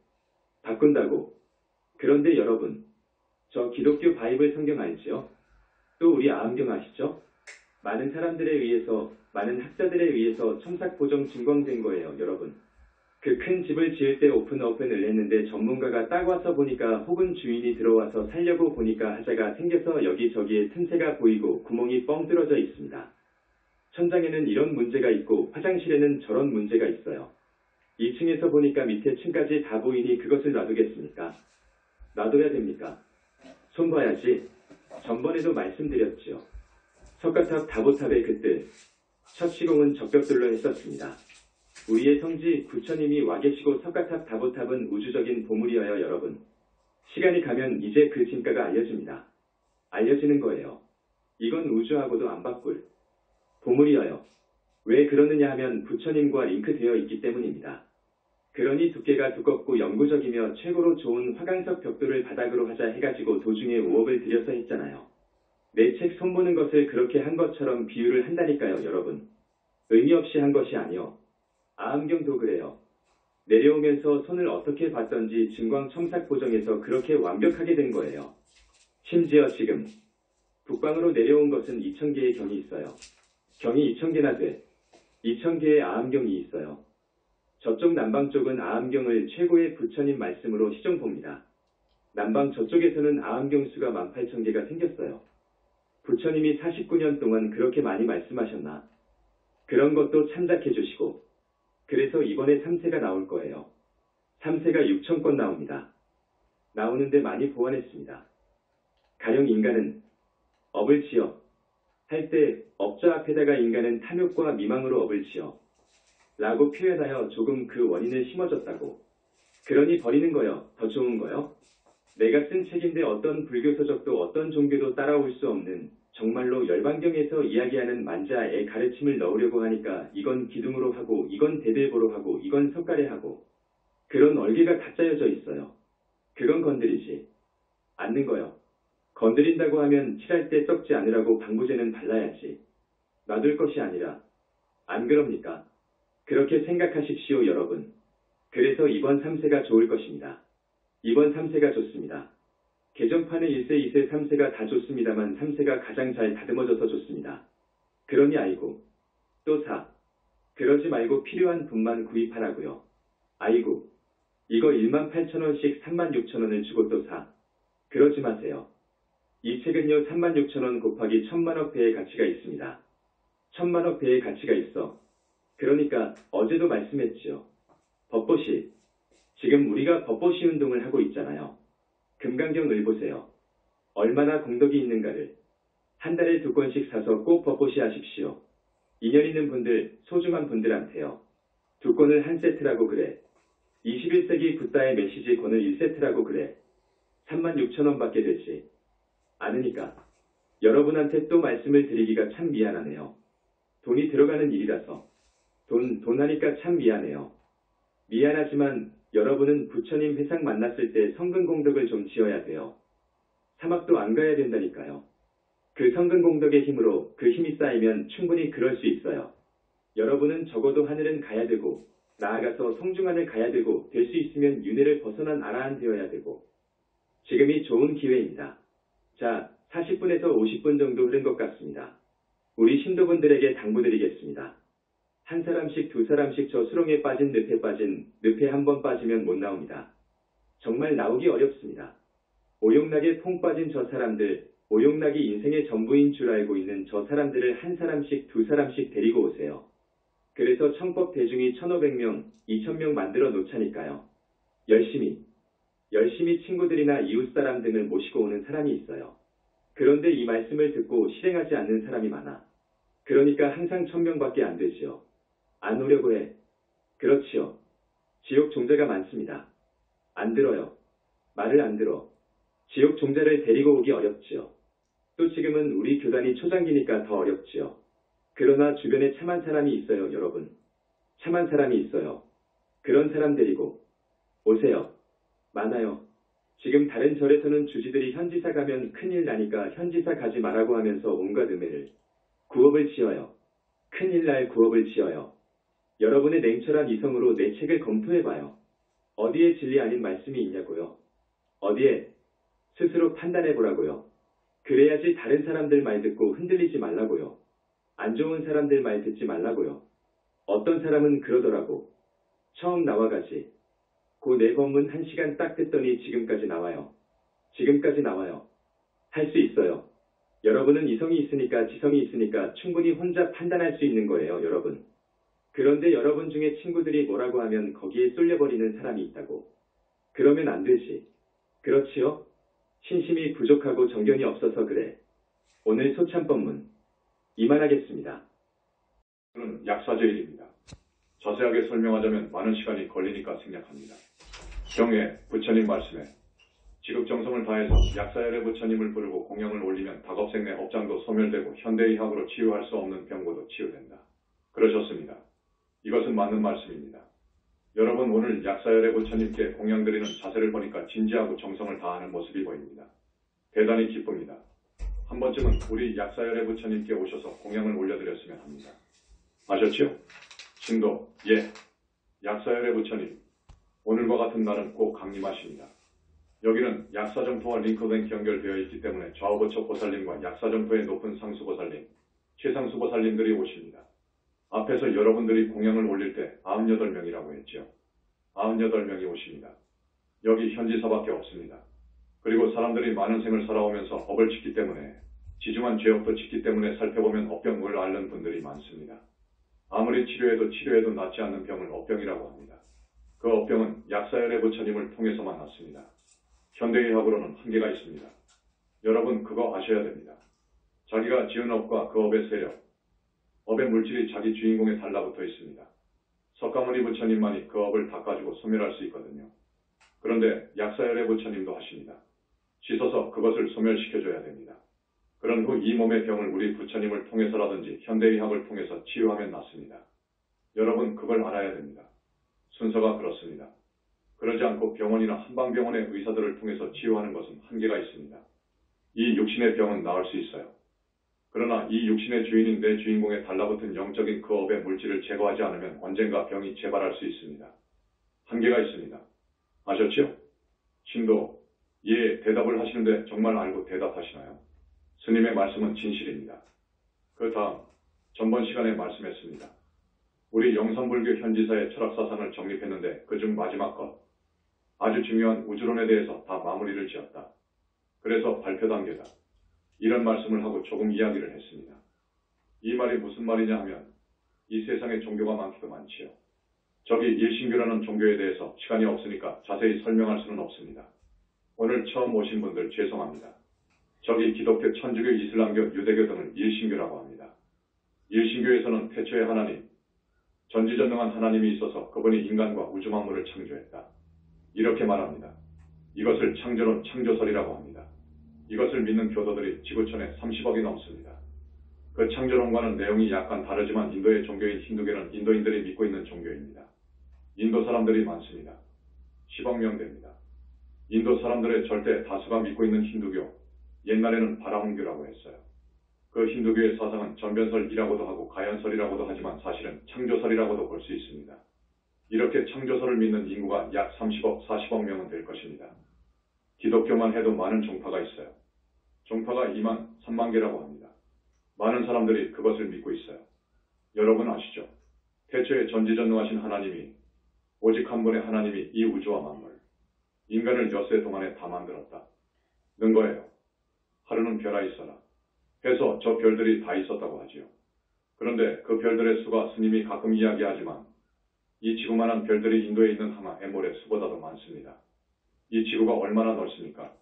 [SPEAKER 1] 바꾼다고. 그런데 여러분, 저 기독교 바이블 성경 알지요? 또 우리 아함경 아시죠? 많은 사람들에 의해서, 많은 학자들에 의해서 첨삭 보정 증광된 거예요, 여러분. 그 큰 집을 지을 때 오픈을 했는데 전문가가 딱 와서 보니까 혹은 주인이 들어와서 살려고 보니까 하자가 생겨서 여기저기에 틈새가 보이고 구멍이 뻥 뚫어져 있습니다. 천장에는 이런 문제가 있고 화장실에는 저런 문제가 있어요. 2층에서 보니까 밑에 층까지 다 보이니 그것을 놔두겠습니까? 놔둬야 됩니까? 손 봐야지. 전번에도 말씀드렸지요. 석가탑 다보탑의 그뜰, 첫 시공은 적벽돌로 했었습니다. 우리의 성지 부처님이 와 계시고 석가탑 다보탑은 우주적인 보물이어요, 여러분. 시간이 가면 이제 그 진가가 알려집니다. 알려지는 거예요. 이건 우주하고도 안 바꿀 보물이어요. 왜 그러느냐 하면 부처님과 링크되어 있기 때문입니다. 그러니 두께가 두껍고 영구적이며 최고로 좋은 화강석 벽돌을 바닥으로 하자 해가지고 도중에 5억을 들여서 했잖아요. 내 책 손보는 것을 그렇게 한 것처럼 비유를 한다니까요, 여러분. 의미 없이 한 것이 아니요. 아함경도 그래요. 내려오면서 손을 어떻게 봤던지 증광 첨삭 보정해서 그렇게 완벽하게 된 거예요. 심지어 지금 북방으로 내려온 것은 2000개의 경이 있어요. 경이 2000개나 돼. 2000개의 아함경이 있어요. 저쪽 남방 쪽은 아함경을 최고의 부처님 말씀으로 시정봅니다. 남방 저쪽에서는 아함경 수가 18,000개가 생겼어요. 부처님이 49년 동안 그렇게 많이 말씀하셨나? 그런 것도 참작해 주시고 그래서 이번에 3세가 나올 거예요. 3세가 6,000권 나옵니다. 나오는데 많이 보완했습니다. 가령 인간은 업을 지어 할 때 업자 앞에다가 인간은 탐욕과 미망으로 업을 지어 라고 표현하여 조금 그 원인을 심어줬다고. 그러니 버리는 거요. 더 좋은 거요. 내가 쓴 책인데 어떤 불교서적도 어떤 종교도 따라올 수 없는 정말로 열반경에서 이야기하는 만자의 가르침을 넣으려고 하니까 이건 기둥으로 하고 이건 대들보로 하고 이건 석가래 하고 그런 얼개가 다 짜여져 있어요. 그건 건드리지 않는 거요. 건드린다고 하면 칠할 때 썩지 않으라고 방부제는 발라야지. 놔둘 것이 아니라. 안 그럽니까? 그렇게 생각하십시오, 여러분. 그래서 이번 3세가 좋을 것입니다. 이번 3세가 좋습니다. 개정판의 1세, 2세, 3세가 다 좋습니다만 3세가 가장 잘 다듬어져서 좋습니다. 그러니 아이고. 또 사. 그러지 말고 필요한 분만 구입하라고요. 아이고. 이거 18,000원씩 36,000원을 주고 또 사. 그러지 마세요. 이 책은요 36,000원 곱하기 1000만억 배의 가치가 있습니다. 1000만억 배의 가치가 있어. 그러니까 어제도 말씀했지요. 법보시. 지금 우리가 법보시 운동을 하고 있잖아요. 금강경을 보세요. 얼마나 공덕이 있는가를. 한 달에 2권씩 사서 꼭 법보시 하십시오. 인연 있는 분들, 소중한 분들한테요. 2권을 한 세트라고 그래. 21세기 붓다의 메시지 권을 1세트라고 그래. 36,000원밖에 되지 않으니까. 여러분한테 또 말씀을 드리기가 참 미안하네요. 돈이 들어가는 일이라서. 돈 하니까 참 미안해요. 미안하지만 여러분은 부처님 회상 만났을 때 성근 공덕을 좀 지어야 돼요. 사막도 안 가야 된다니까요. 그 성근 공덕의 힘으로 그 힘이 쌓이면 충분히 그럴 수 있어요. 여러분은 적어도 하늘은 가야 되고 나아가서 성중하늘 가야 되고 될 수 있으면 윤회를 벗어난 아라한 되어야 되고 지금이 좋은 기회입니다. 자, 40분에서 50분 정도 흐른 것 같습니다. 우리 신도분들에게 당부드리겠습니다. 한 사람씩 두 사람씩 저 수렁에 빠진 늪에 한 번 빠지면 못 나옵니다. 정말 나오기 어렵습니다. 오용락에 퐁 빠진 저 사람들 오용락이 인생의 전부인 줄 알고 있는 저 사람들을 한 사람씩 두 사람씩 데리고 오세요. 그래서 청법 대중이 1,500명, 2,000명 만들어 놓자니까요. 열심히 친구들이나 이웃 사람 등을 모시고 오는 사람이 있어요. 그런데 이 말씀을 듣고 실행하지 않는 사람이 많아. 그러니까 항상 1,000명밖에 안 되지요. 안 오려고 해. 그렇지요. 지옥 종자가 많습니다. 안 들어요. 말을 안 들어. 지옥 종자를 데리고 오기 어렵지요. 또 지금은 우리 교단이 초장기니까 더 어렵지요. 그러나 주변에 참한 사람이 있어요, 여러분. 참한 사람이 있어요. 그런 사람 데리고 오세요. 많아요. 지금 다른 절에서는 주지들이 현지사 가면 큰일 나니까 현지사 가지 말라고 하면서 온갖 음해를, 구업을 지어요. 큰일 날 구업을 지어요. 여러분의 냉철한 이성으로 내 책을 검토해봐요. 어디에 진리 아닌 말씀이 있냐고요. 어디에? 스스로 판단해보라고요. 그래야지 다른 사람들 말 듣고 흔들리지 말라고요. 안 좋은 사람들 말 듣지 말라고요. 어떤 사람은 그러더라고. 처음 나와가지. 고 내 법문 1시간 딱 듣더니 지금까지 나와요. 지금까지 나와요. 할 수 있어요. 여러분은 이성이 있으니까 지성이 있으니까 충분히 혼자 판단할 수 있는 거예요, 여러분. 그런데 여러분 중에 친구들이 뭐라고 하면 거기에 쏠려버리는 사람이 있다고. 그러면 안 되지. 그렇지요? 신심이 부족하고 정견이 없어서 그래. 오늘 소참법문 이만하겠습니다.
[SPEAKER 2] 저는 약사제일입니다. 자세하게 설명하자면 많은 시간이 걸리니까 생략합니다. 경에 부처님 말씀에 지극정성을 다해서 약사열의 부처님을 부르고 공양을 올리면 다겁생내 업장도 소멸되고 현대의학으로 치유할 수 없는 병고도 치유된다. 그러셨습니다. 이것은 맞는 말씀입니다. 여러분 오늘 약사열의 부처님께 공양드리는 자세를 보니까 진지하고 정성을 다하는 모습이 보입니다. 대단히 기쁩니다. 한 번쯤은 우리 약사열의 부처님께 오셔서 공양을 올려드렸으면 합니다. 아셨지요? 신도, 예. 약사열의 부처님, 오늘과 같은 날은 꼭 강림하십니다. 여기는 약사점토와 링크된 연결되어 있기 때문에 좌우보처 보살님과 약사점토의 높은 상수보살님, 최상수보살님들이 오십니다. 앞에서 여러분들이 공양을 올릴 때 98명이라고 했죠. 98명이 오십니다. 여기 현지사밖에 없습니다. 그리고 사람들이 많은 생을 살아오면서 업을 짓기 때문에 지중한 죄업도 짓기 때문에 살펴보면 업병을 앓는 분들이 많습니다. 아무리 치료해도 낫지 않는 병을 업병이라고 합니다. 그 업병은 약사열의 부처님을 통해서만 낫습니다. 현대의학으로는 한계가 있습니다. 여러분 그거 아셔야 됩니다. 자기가 지은 업과 그 업의 세력, 업의 물질이 자기 주인공에 달라붙어 있습니다. 석가모니 부처님만이 그 업을 닦아주고 소멸할 수 있거든요. 그런데 약사열의 부처님도 하십니다. 씻어서 그것을 소멸시켜줘야 됩니다. 그런 후 이 몸의 병을 우리 부처님을 통해서라든지 현대의학을 통해서 치유하면 낫습니다. 여러분 그걸 알아야 됩니다. 순서가 그렇습니다. 그러지 않고 병원이나 한방병원의 의사들을 통해서 치유하는 것은 한계가 있습니다. 이 육신의 병은 나을 수 있어요. 그러나 이 육신의 주인인 내 주인공에 달라붙은 영적인 그 업의 물질을 제거하지 않으면 언젠가 병이 재발할 수 있습니다. 한계가 있습니다. 아셨죠? 신도, 예, 대답을 하시는데 정말 알고 대답하시나요? 스님의 말씀은 진실입니다. 그 다음, 전번 시간에 말씀했습니다. 우리 영산불교 현지사의 철학사상을 정립했는데 그중 마지막 것, 아주 중요한 우주론에 대해서 다 마무리를 지었다. 그래서 발표 단계다. 이런 말씀을 하고 조금 이야기를 했습니다. 이 말이 무슨 말이냐 하면 이 세상에 종교가 많기도 많지요. 저기 일신교라는 종교에 대해서 시간이 없으니까 자세히 설명할 수는 없습니다. 오늘 처음 오신 분들 죄송합니다. 저기 기독교, 천주교, 이슬람교, 유대교 등을 일신교라고 합니다. 일신교에서는 태초에 하나님, 전지전능한 하나님이 있어서 그분이 인간과 우주 만물을 창조했다. 이렇게 말합니다. 이것을 창조론, 창조설이라고 합니다. 이것을 믿는 교도들이 지구촌에 30억이 넘습니다. 그 창조론과는 내용이 약간 다르지만 인도의 종교인 힌두교는 인도인들이 믿고 있는 종교입니다. 인도 사람들이 많습니다. 10억 명 됩니다. 인도 사람들의 절대 다수가 믿고 있는 힌두교, 옛날에는 바라홍교라고 했어요. 그 힌두교의 사상은 전변설이라고도 하고 가연설이라고도 하지만 사실은 창조설이라고도 볼 수 있습니다. 이렇게 창조설을 믿는 인구가 약 30억, 40억 명은 될 것입니다. 기독교만 해도 많은 종파가 있어요. 종파가 2만, 3만 개라고 합니다. 많은 사람들이 그것을 믿고 있어요. 여러분 아시죠? 태초에 전지전능하신 하나님이, 오직 한 분의 하나님이 이 우주와 만물, 인간을 엿새 동안에 다 만들었다. 는 거예요. 하루는 별아 있어라 해서 저 별들이 다 있었다고 하지요. 그런데 그 별들의 수가 스님이 가끔 이야기하지만 이 지구만한 별들이 인도에 있는 항아 에몰의 수보다도 많습니다. 이 지구가 얼마나 넓습니까?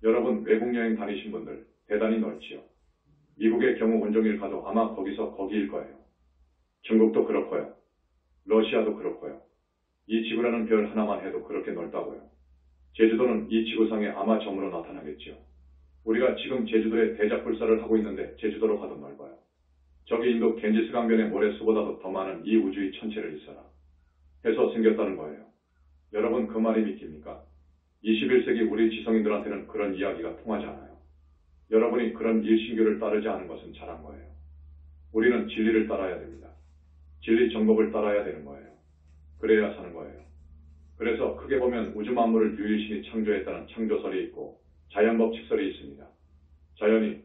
[SPEAKER 2] 여러분 외국 여행 다니신 분들 대단히 넓지요. 미국의 경우 온종일 가도 아마 거기서 거기일 거예요. 중국도 그렇고요. 러시아도 그렇고요. 이 지구라는 별 하나만 해도 그렇게 넓다고요. 제주도는 이 지구상에 아마 점으로 나타나겠지요. 우리가 지금 제주도에 대작불사를 하고 있는데 제주도로 가도 넓어요. 저기 인도 겐지스 강변의 모래수보다도 더 많은 이 우주의 천체를 있어라 해서 생겼다는 거예요. 여러분 그 말이 믿깁니까? 21세기 우리 지성인들한테는 그런 이야기가 통하지 않아요. 여러분이 그런 일신교를 따르지 않은 것은 잘한 거예요. 우리는 진리를 따라야 됩니다. 진리 정법을 따라야 되는 거예요. 그래야 사는 거예요. 그래서 크게 보면 우주 만물을 유일신이 창조했다는 창조설이 있고 자연법칙설이 있습니다. 자연이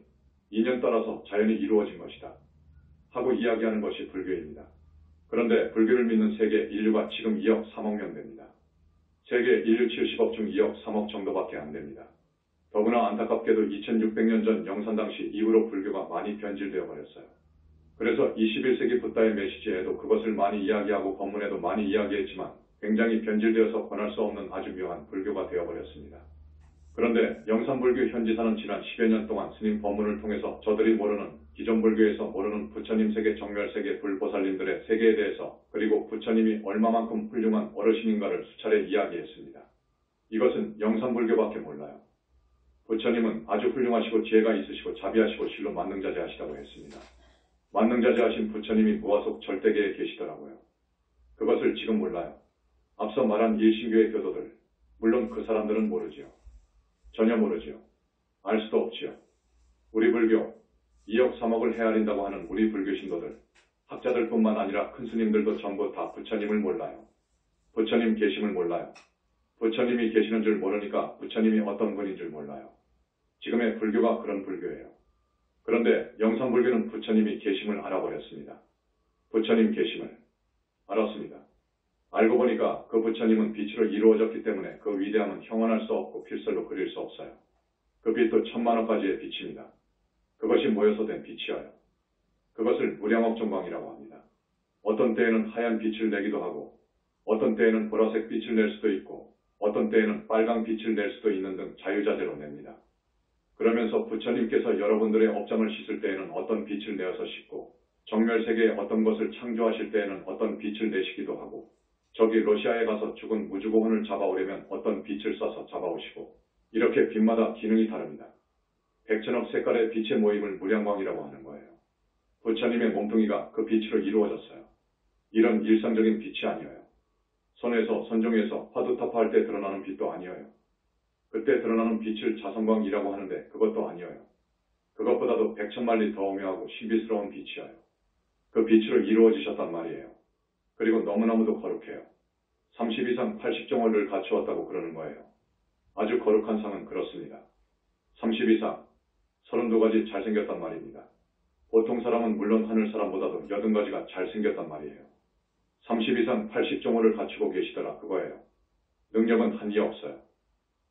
[SPEAKER 2] 인연 따라서 자연이 이루어진 것이다 하고 이야기하는 것이 불교입니다. 그런데 불교를 믿는 세계 인류가 지금 2억 3억 명 됩니다. 세계 인류 70억 중 2억 3억 정도밖에 안 됩니다. 더구나 안타깝게도 2600년 전 영산 당시 이후로 불교가 많이 변질되어 버렸어요. 그래서 21세기 붓다의 메시지에도 그것을 많이 이야기하고 법문에도 많이 이야기했지만 굉장히 변질되어서 권할 수 없는 아주 묘한 불교가 되어버렸습니다. 그런데 영산불교 현지사는 지난 10여 년 동안 스님 법문을 통해서 저들이 모르는 기존 불교에서 모르는 부처님 세계 정멸세계 불보살님들의 세계에 대해서 그리고 부처님이 얼마만큼 훌륭한 어르신인가를 수차례 이야기했습니다. 이것은 영산불교밖에 몰라요. 부처님은 아주 훌륭하시고 지혜가 있으시고 자비하시고 실로 만능자재하시다고 했습니다. 만능자재하신 부처님이 무아속 절대계에 계시더라고요. 그것을 지금 몰라요. 앞서 말한 일신교의 교도들, 물론 그 사람들은 모르지요. 전혀 모르지요. 알 수도 없지요. 우리 불교 2억 3억을 헤아린다고 하는 우리 불교 신도들, 학자들뿐만 아니라 큰 스님들도 전부 다 부처님을 몰라요. 부처님 계심을 몰라요. 부처님이 계시는 줄 모르니까 부처님이 어떤 분인 줄 몰라요. 지금의 불교가 그런 불교예요. 그런데 영산불교는 부처님이 계심을 알아버렸습니다. 부처님 계심을 알았습니다. 알고 보니까 그 부처님은 빛으로 이루어졌기 때문에 그 위대함은 형언할 수 없고 필설로 그릴 수 없어요. 그 빛도 1000만원 가지의 빛입니다. 그것이 모여서 된 빛이어요. 그것을 무량억정광이라고 합니다. 어떤 때에는 하얀 빛을 내기도 하고 어떤 때에는 보라색 빛을 낼 수도 있고 어떤 때에는 빨강 빛을 낼 수도 있는 등 자유자재로 냅니다. 그러면서 부처님께서 여러분들의 업장을 씻을 때에는 어떤 빛을 내어서 씻고 정멸세계에 어떤 것을 창조하실 때에는 어떤 빛을 내시기도 하고 저기 러시아에 가서 죽은 무주고혼을 잡아오려면 어떤 빛을 쏴서 잡아오시고 이렇게 빛마다 기능이 다릅니다. 백천억 색깔의 빛의 모임을 무량광이라고 하는 거예요. 부처님의 몸뚱이가 그 빛으로 이루어졌어요. 이런 일상적인 빛이 아니에요. 손에서 선종에서 화두타파할 때 드러나는 빛도 아니에요. 그때 드러나는 빛을 자성광이라고 하는데 그것도 아니에요. 그것보다도 100,000만리 더 오묘하고 신비스러운 빛이에요. 그 빛으로 이루어지셨단 말이에요. 그리고 너무너무도 거룩해요. 30 이상 80종월을 갖추었다고 그러는 거예요. 아주 거룩한 상은 그렇습니다. 30 이상 32가지 잘생겼단 말입니다. 보통 사람은 물론 하늘 사람보다도 80가지가 잘생겼단 말이에요. 30 이상 80종월을 갖추고 계시더라 그거예요. 능력은 한이 없어요.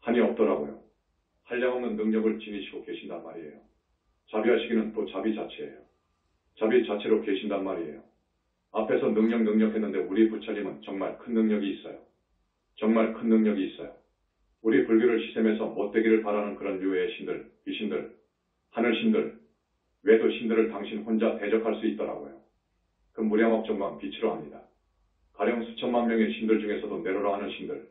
[SPEAKER 2] 한이 없더라고요. 한량없는 능력을 지니시고 계신단 말이에요. 자비하시기는 또 자비 자체예요. 자비 자체로 계신단 말이에요. 앞에서 능력 했는데 우리 부처님은 정말 큰 능력이 있어요. 정말 큰 능력이 있어요. 우리 불교를 시샘해서 못되기를 바라는 그런 류의 신들, 귀신들, 하늘신들, 외도신들을 당신 혼자 대적할 수 있더라고요. 그 무량억정광 빛으로 합니다. 가령 수천만 명의 신들 중에서도 내로라 하는 신들,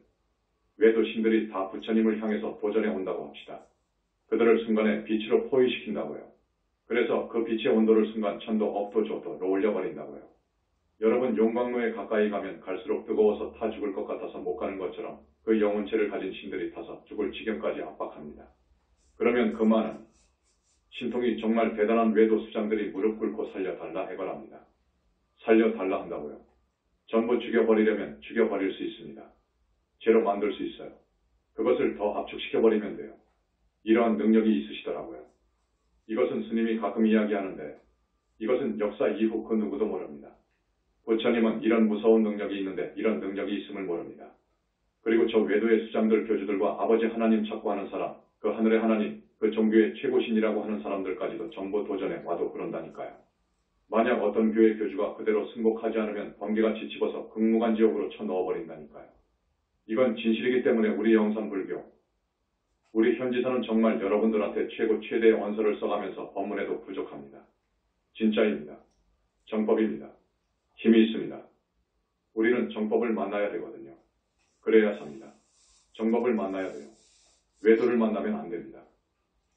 [SPEAKER 2] 외도신들이 다 부처님을 향해서 도전해 온다고 합시다. 그들을 순간에 빛으로 포위시킨다고요. 그래서 그 빛의 온도를 순간 천도, 억도, 조도로 올려버린다고요. 여러분 용광로에 가까이 가면 갈수록 뜨거워서 타 죽을 것 같아서 못 가는 것처럼 그 영혼체를 가진 신들이 타서 죽을 지경까지 압박합니다. 그러면 그 많은 신통이 정말 대단한 외도 수장들이 무릎 꿇고 살려달라 해거랍니다. 살려달라 한다고요. 전부 죽여버리려면 죽여버릴 수 있습니다. 죄로 만들 수 있어요. 그것을 더 압축시켜버리면 돼요. 이러한 능력이 있으시더라고요. 이것은 스님이 가끔 이야기하는데 이것은 역사 이후 그 누구도 모릅니다. 부처님은 이런 무서운 능력이 있는데 이런 능력이 있음을 모릅니다. 그리고 저 외도의 수장들 교주들과 아버지 하나님 찾고 하는 사람, 그 하늘의 하나님, 그 종교의 최고신이라고 하는 사람들까지도 전부 도전해 와도 그런다니까요. 만약 어떤 교회 교주가 그대로 승복하지 않으면 번개같이 집어서 극무관 지옥으로 쳐넣어버린다니까요. 이건 진실이기 때문에 우리 영산불교, 우리 현지사는 정말 여러분들한테 최고의 언서를 써가면서 법문에도 부족합니다. 진짜입니다. 정법입니다. 힘이 있습니다. 우리는 정법을 만나야 되거든요. 그래야 삽니다. 정법을 만나야 돼요. 외도를 만나면 안 됩니다.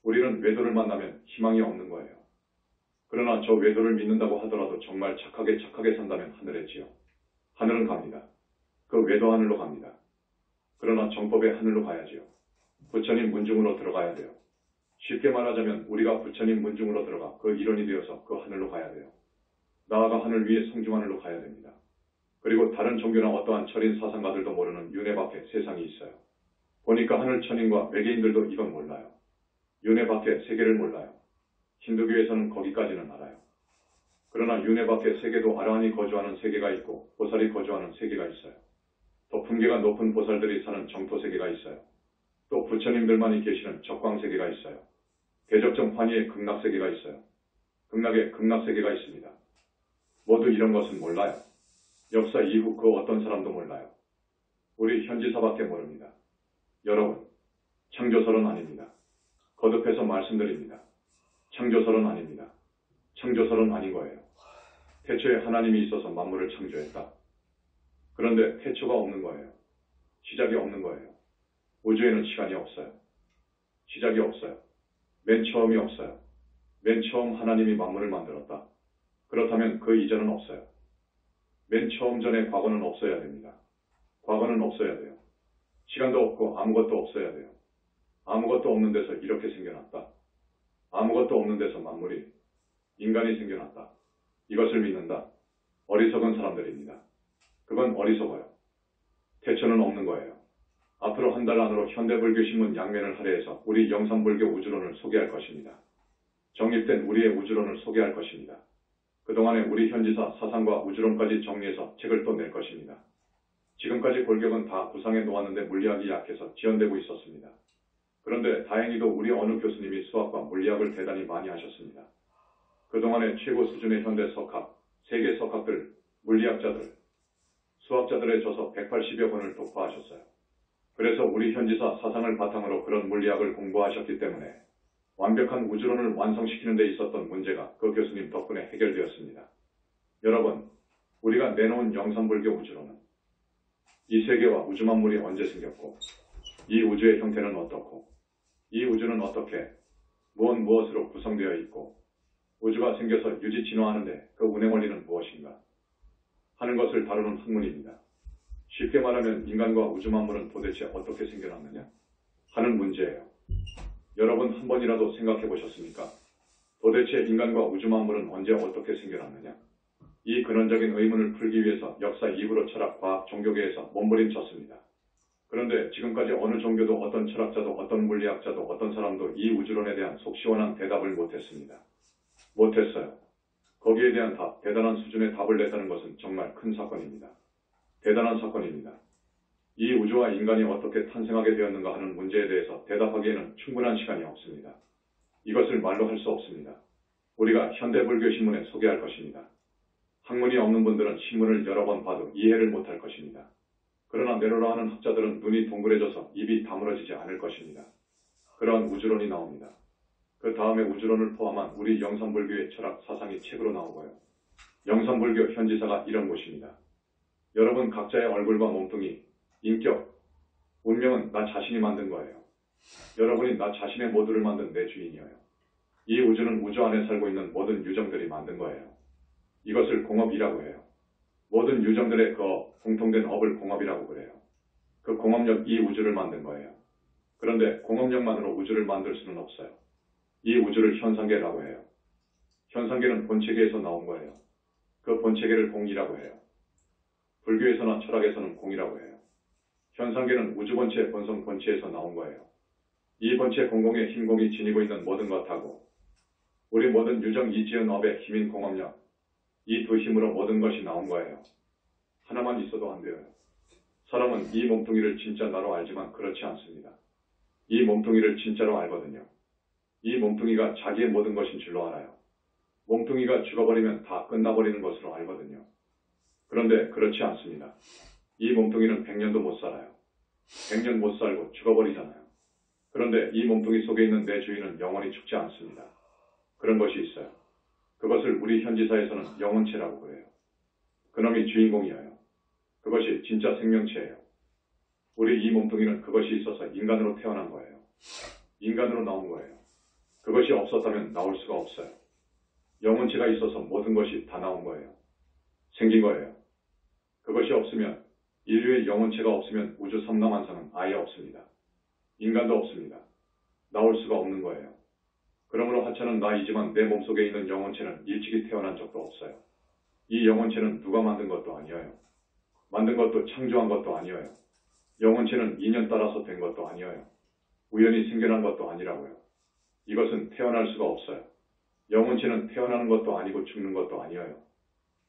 [SPEAKER 2] 우리는 외도를 만나면 희망이 없는 거예요. 그러나 저 외도를 믿는다고 하더라도 정말 착하게 산다면 하늘에 지요. 하늘은 갑니다. 그 외도 하늘로 갑니다. 그러나 정법의 하늘로 가야지요. 부처님 문중으로 들어가야 돼요. 쉽게 말하자면 우리가 부처님 문중으로 들어가 그 일원이 되어서 그 하늘로 가야 돼요. 나아가 하늘 위에 성중하늘로 가야 됩니다. 그리고 다른 종교나 어떠한 철인 사상가들도 모르는 윤회 밖에 세상이 있어요. 보니까 하늘 천인과 외계인들도 이건 몰라요. 윤회 밖에 세계를 몰라요. 힌두교에서는 거기까지는 알아요. 그러나 윤회 밖에 세계도 아라한이 거주하는 세계가 있고 보살이 거주하는 세계가 있어요. 또 품계가 높은 보살들이 사는 정토 세계가 있어요. 또 부처님들만이 계시는 적광세계가 있어요. 대적정 환희의 극락세계가 있어요. 극락에 극락세계가 있습니다. 모두 이런 것은 몰라요. 역사 이후 그 어떤 사람도 몰라요. 우리 현지사밖에 모릅니다. 여러분, 창조설은 아닙니다. 거듭해서 말씀드립니다. 창조설은 아닙니다. 창조설은 아닌 거예요. 태초에 하나님이 있어서 만물을 창조했다. 그런데 태초가 없는 거예요. 시작이 없는 거예요. 우주에는 시간이 없어요. 시작이 없어요. 맨 처음이 없어요. 맨 처음 하나님이 만물을 만들었다. 그렇다면 그 이전은 없어요. 맨 처음 전에 과거는 없어야 됩니다. 과거는 없어야 돼요. 시간도 없고 아무것도 없어야 돼요. 아무것도 없는 데서 이렇게 생겨났다. 아무것도 없는 데서 만물이, 인간이 생겨났다. 이것을 믿는다. 어리석은 사람들입니다. 그건 어리석어요. 태초는 없는 거예요. 앞으로 한 달 안으로 현대불교신문 양면을 할애해서 우리 영산불교 우주론을 소개할 것입니다. 정립된 우리의 우주론을 소개할 것입니다. 그동안에 우리 현지사 사상과 우주론까지 정리해서 책을 또 낼 것입니다. 지금까지 골격은 다 구상해 놓았는데 물리학이 약해서 지연되고 있었습니다. 그런데 다행히도 우리 어느 교수님이 수학과 물리학을 대단히 많이 하셨습니다. 그동안에 최고 수준의 현대 석학, 세계 석학들, 물리학자들, 수학자들의 저서 180여 권을 독파하셨어요. 그래서 우리 현지사 사상을 바탕으로 그런 물리학을 공부하셨기 때문에 완벽한 우주론을 완성시키는 데 있었던 문제가 그 교수님 덕분에 해결되었습니다. 여러분, 우리가 내놓은 영산불교 우주론은 이 세계와 우주 만물이 언제 생겼고, 이 우주의 형태는 어떻고, 이 우주는 어떻게, 무엇으로 구성되어 있고, 우주가 생겨서 유지 진화하는데 그 운행 원리는 무엇인가 하는 것을 다루는 학문입니다. 쉽게 말하면 인간과 우주 만물은 도대체 어떻게 생겨났느냐 하는 문제예요. 여러분 한 번이라도 생각해 보셨습니까? 도대체 인간과 우주 만물은 언제 어떻게 생겨났느냐? 이 근원적인 의문을 풀기 위해서 역사 이후로 철학, 과학, 종교계에서 몸부림쳤습니다. 그런데 지금까지 어느 종교도 어떤 철학자도 어떤 물리학자도 어떤 사람도 이 우주론에 대한 속 시원한 대답을 못했습니다. 못했어요. 거기에 대한 답, 대단한 수준의 답을 냈다는 것은 정말 큰 사건입니다. 대단한 사건입니다. 이 우주와 인간이 어떻게 탄생하게 되었는가 하는 문제에 대해서 대답하기에는 충분한 시간이 없습니다. 이것을 말로 할 수 없습니다. 우리가 현대불교 신문에 소개할 것입니다. 학문이 없는 분들은 신문을 여러 번 봐도 이해를 못할 것입니다. 그러나 내로라 하는 학자들은 눈이 동그래져서 입이 다물어지지 않을 것입니다. 그러한 우주론이 나옵니다. 그 다음에 우주론을 포함한 우리 영산불교의 철학 사상이 책으로 나오고요. 영산불교 현지사가 이런 곳입니다. 여러분 각자의 얼굴과 몸뚱이, 인격, 운명은 나 자신이 만든 거예요. 여러분이 나 자신의 모두를 만든 내 주인이에요. 이 우주는 우주 안에 살고 있는 모든 유정들이 만든 거예요. 이것을 공업이라고 해요. 모든 유정들의 그 공통된 업을 공업이라고 그래요. 그 공업력 이 우주를 만든 거예요. 그런데 공업력만으로 우주를 만들 수는 없어요. 이 우주를 현상계라고 해요. 현상계는 본체계에서 나온 거예요. 그 본체계를 공이라고 해요. 불교에서나 철학에서는 공이라고 해요. 현상계는 우주본체 본성 본체에서 나온 거예요. 이 본체 공공의 힘 공이 지니고 있는 모든 것하고 우리 모든 유정 이지은 업의 힘인 공업력, 이 두 힘으로 모든 것이 나온 거예요. 하나만 있어도 안 돼요. 사람은 이 몸뚱이를 진짜 나로 알지만 그렇지 않습니다. 이 몸뚱이를 진짜로 알거든요. 이 몸뚱이가 자기의 모든 것인 줄로 알아요. 몸뚱이가 죽어버리면 다 끝나버리는 것으로 알거든요. 그런데 그렇지 않습니다. 이 몸뚱이는 100년도 못 살아요. 100년 못 살고 죽어버리잖아요. 그런데 이 몸뚱이 속에 있는 내 주인은 영원히 죽지 않습니다. 그런 것이 있어요. 그것을 우리 현지사에서는 영혼체라고 그래요. 그놈이 주인공이에요. 그것이 진짜 생명체예요. 우리 이 몸뚱이는 그것이 있어서 인간으로 태어난 거예요. 인간으로 나온 거예요. 그것이 없었다면 나올 수가 없어요. 영혼체가 있어서 모든 것이 다 나온 거예요. 생긴 거예요. 그것이 없으면, 인류의 영혼체가 없으면 우주 삼라만상은 아예 없습니다. 인간도 없습니다. 나올 수가 없는 거예요. 그러므로 하찮은 나이지만 내 몸속에 있는 영혼체는 일찍이 태어난 적도 없어요. 이 영혼체는 누가 만든 것도 아니에요. 만든 것도 창조한 것도 아니에요. 영혼체는 인연 따라서 된 것도 아니에요. 우연히 생겨난 것도 아니라고요. 이것은 태어날 수가 없어요. 영혼체는 태어나는 것도 아니고 죽는 것도 아니에요.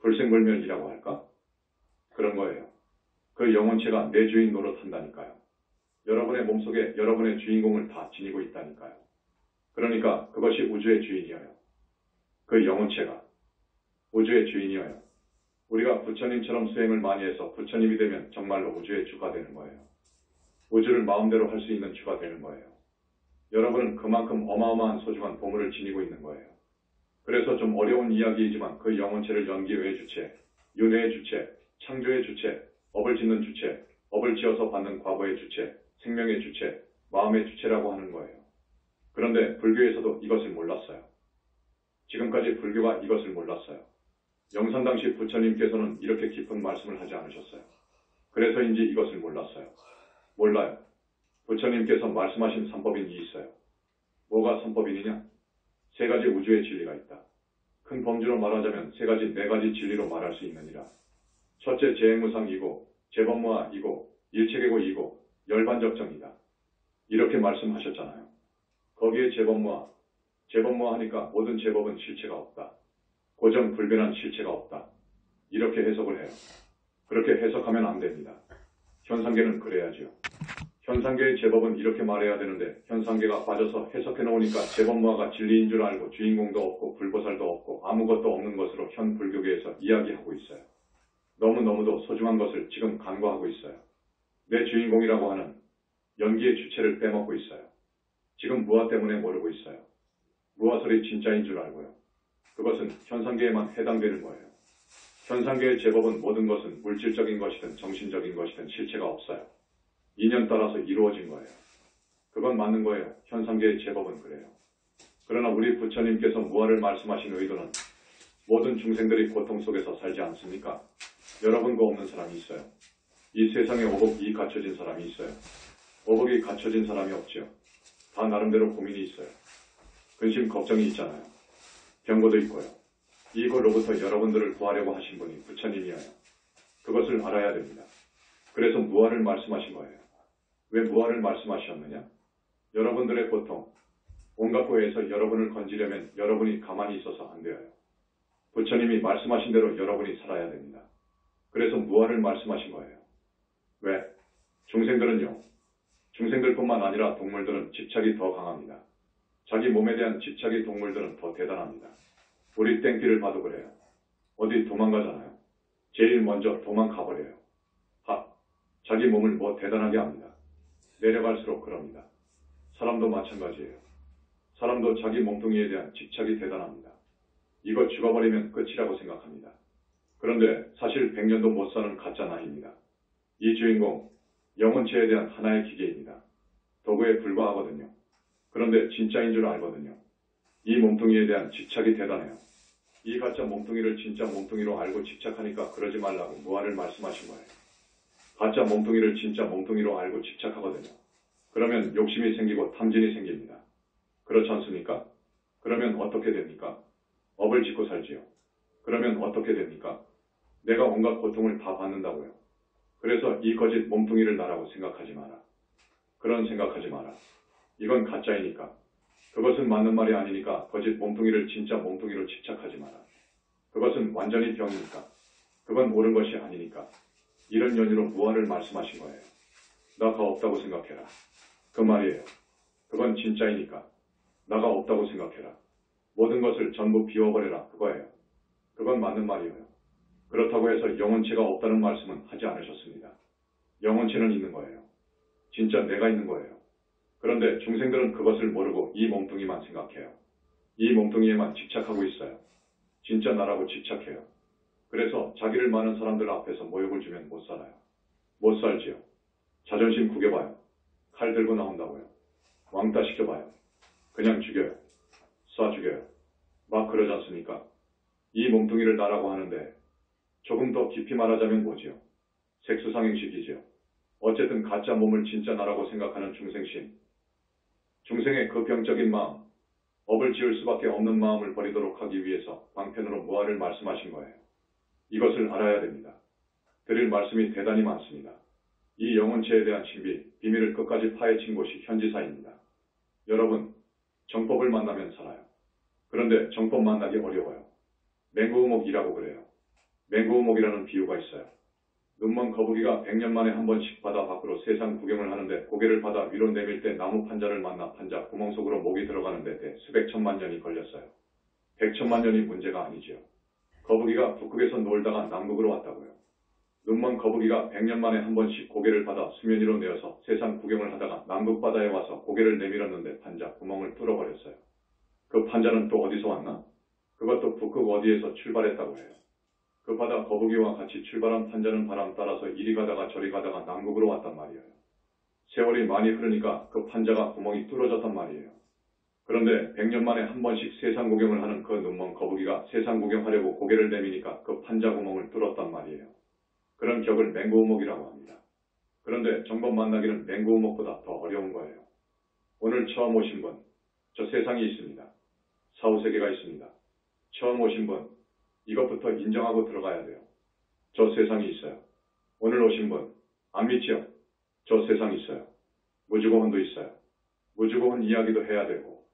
[SPEAKER 2] 불생불멸이라고 할까? 그런 거예요. 그 영혼체가 내 주인 노릇한다니까요. 여러분의 몸속에 여러분의 주인공을 다 지니고 있다니까요. 그러니까 그것이 우주의 주인이에요. 그 영혼체가 우주의 주인이에요. 우리가 부처님처럼 수행을 많이 해서 부처님이 되면 정말로 우주의 주가 되는 거예요. 우주를 마음대로 할 수 있는 주가 되는 거예요. 여러분은 그만큼 어마어마한 소중한 보물을 지니고 있는 거예요. 그래서 좀 어려운 이야기이지만 그 영혼체를 연기의 주체, 윤회의 주체, 창조의 주체, 업을 짓는 주체, 업을 지어서 받는 과거의 주체, 생명의 주체, 마음의 주체라고 하는 거예요. 그런데 불교에서도 이것을 몰랐어요. 지금까지 불교가 이것을 몰랐어요. 영산 당시 부처님께서는 이렇게 깊은 말씀을 하지 않으셨어요. 그래서인지 이것을 몰랐어요. 몰라요. 부처님께서 말씀하신 삼법인이 있어요. 뭐가 삼법인이냐? 세 가지 우주의 진리가 있다. 큰 범주로 말하자면 세 가지, 네 가지 진리로 말할 수 있느니라. 첫째 재행무상이고 재법무아이고 일체계고이고 열반적정이다. 이렇게 말씀하셨잖아요. 거기에 재법무아 하니까 모든 재법은 실체가 없다. 고정 불변한 실체가 없다. 이렇게 해석을 해요. 그렇게 해석하면 안 됩니다. 현상계는 그래야죠. 현상계의 제법은 이렇게 말해야 되는데 현상계가 빠져서 해석해 놓으니까 재법무아가 진리인 줄 알고 주인공도 없고 불보살도 없고 아무것도 없는 것으로 현 불교계에서 이야기하고 있어요. 너무너무도 소중한 것을 지금 간과하고 있어요. 내 주인공이라고 하는 연기의 주체를 빼먹고 있어요. 지금 무아 때문에 모르고 있어요. 무아설이 진짜인 줄 알고요. 그것은 현상계에만 해당되는 거예요. 현상계의 제법은 모든 것은 물질적인 것이든 정신적인 것이든 실체가 없어요. 인연 따라서 이루어진 거예요. 그건 맞는 거예요. 현상계의 제법은 그래요. 그러나 우리 부처님께서 무아를 말씀하신 의도는 모든 중생들이 고통 속에서 살지 않습니까? 여러분 거 없는 사람이 있어요. 이 세상에 오복이 갖춰진 사람이 있어요. 오복이 갖춰진 사람이 없지요. 다 나름대로 고민이 있어요. 근심 걱정이 있잖아요. 병고도 있고요. 이걸로부터 여러분들을 구하려고 하신 분이 부처님이에요. 그것을 알아야 됩니다. 그래서 무아를 말씀하신 거예요. 왜 무아를 말씀하셨느냐? 여러분들의 고통, 온갖 고에서 여러분을 건지려면 여러분이 가만히 있어서 안 돼요. 부처님이 말씀하신 대로 여러분이 살아야 됩니다. 그래서 무아를 말씀하신 거예요. 왜? 중생들은요. 중생들뿐만 아니라 동물들은 집착이 더 강합니다. 자기 몸에 대한 집착이 동물들은 더 대단합니다. 우리 땡피를 봐도 그래요. 어디 도망가잖아요. 제일 먼저 도망가버려요. 자기 몸을 뭐 대단하게 합니다. 내려갈수록 그럽니다. 사람도 마찬가지예요. 사람도 자기 몸뚱이에 대한 집착이 대단합니다. 이거 죽어버리면 끝이라고 생각합니다. 그런데 사실 100년도 못 사는 가짜 나이입니다. 이 주인공, 영혼체에 대한 하나의 기계입니다. 도구에 불과하거든요. 그런데 진짜인 줄 알거든요. 이 몸뚱이에 대한 집착이 대단해요. 이 가짜 몸뚱이를 진짜 몸뚱이로 알고 집착하니까 그러지 말라고 무아를 말씀하신 거예요. 가짜 몸뚱이를 진짜 몸뚱이로 알고 집착하거든요. 그러면 욕심이 생기고 탐진이 생깁니다. 그렇지 않습니까? 그러면 어떻게 됩니까? 업을 짓고 살지요. 그러면 어떻게 됩니까? 내가 온갖 고통을 다 받는다고요. 그래서 이 거짓 몸뚱이를 나라고 생각하지 마라. 그런 생각하지 마라. 이건 가짜이니까. 그것은 맞는 말이 아니니까 거짓 몸뚱이를 진짜 몸뚱이로 집착하지 마라. 그것은 완전히 병이니까. 그건 옳은 것이 아니니까. 이런 연유로 무아를 말씀하신 거예요. 나 더 없다고 생각해라. 그 말이에요. 그건 진짜이니까. 나가 없다고 생각해라. 모든 것을 전부 비워버려라. 그거예요. 그건 맞는 말이에요. 그렇다고 해서 영혼체가 없다는 말씀은 하지 않으셨습니다. 영혼체는 있는 거예요. 진짜 내가 있는 거예요. 그런데 중생들은 그것을 모르고 이 몸뚱이만 생각해요. 이 몸뚱이에만 집착하고 있어요. 진짜 나라고 집착해요. 그래서 자기를 많은 사람들 앞에서 모욕을 주면 못 살아요. 못 살지요. 자존심 구겨봐요. 칼 들고 나온다고요. 왕따 시켜봐요. 그냥 죽여요. 쏴 죽여요. 막 그러지 않습니까? 이 몸뚱이를 나라고 하는데 조금 더 깊이 말하자면 뭐지요? 색수상행식이지요. 어쨌든 가짜 몸을 진짜 나라고 생각하는 중생심. 중생의 그 병적인 마음, 업을 지을 수밖에 없는 마음을 버리도록 하기 위해서 방편으로 무아를 말씀하신 거예요. 이것을 알아야 됩니다. 드릴 말씀이 대단히 많습니다. 이 영혼체에 대한 신비, 비밀을 끝까지 파헤친 곳이 현지사입니다. 여러분, 정법을 만나면 살아요. 그런데 정법 만나기 어려워요. 맹구우목이라고 그래요. 맹구우목이라는 비유가 있어요. 눈먼 거북이가 100년 만에 한 번씩 바다 밖으로 세상 구경을 하는데 고개를 바다 위로 내밀 때 나무 판자를 만나 판자 구멍 속으로 목이 들어가는데 수백 천만 년이 걸렸어요. 100천만 년이 문제가 아니지요. 거북이가 북극에서 놀다가 남극으로 왔다고요. 눈먼 거북이가 100년 만에 한 번씩 고개를 바다 수면 위로 내어서 세상 구경을 하다가 남극 바다에 와서 고개를 내밀었는데 판자 구멍을 뚫어버렸어요. 그 판자는 또 어디서 왔나? 그것도 북극 어디에서 출발했다고 해요. 그 바다 거북이와 같이 출발한 판자는 바람 따라서 이리 가다가 저리 가다가 남극으로 왔단 말이에요. 세월이 많이 흐르니까 그 판자가 구멍이 뚫어졌단 말이에요. 그런데 100년 만에 한 번씩 세상 구경을 하는 그 눈먼 거북이가 세상 구경하려고 고개를 내미니까 그 판자 구멍을 뚫었단 말이에요. 그런 격을 맹구우목이라고 합니다. 그런데 정법 만나기는 맹구우목보다 더 어려운 거예요. 오늘 처음 오신 분, 저 세상이 있습니다. 사후세계가 있습니다. 처음 오신 분, 이것부터 인정하고 들어가야 돼요. 저 세상이 있어요. 오늘 오신 분, 안 믿지요? 저 세상이 있어요. 무주고혼도 있어요. 무주고혼 이야기도 해야 되고,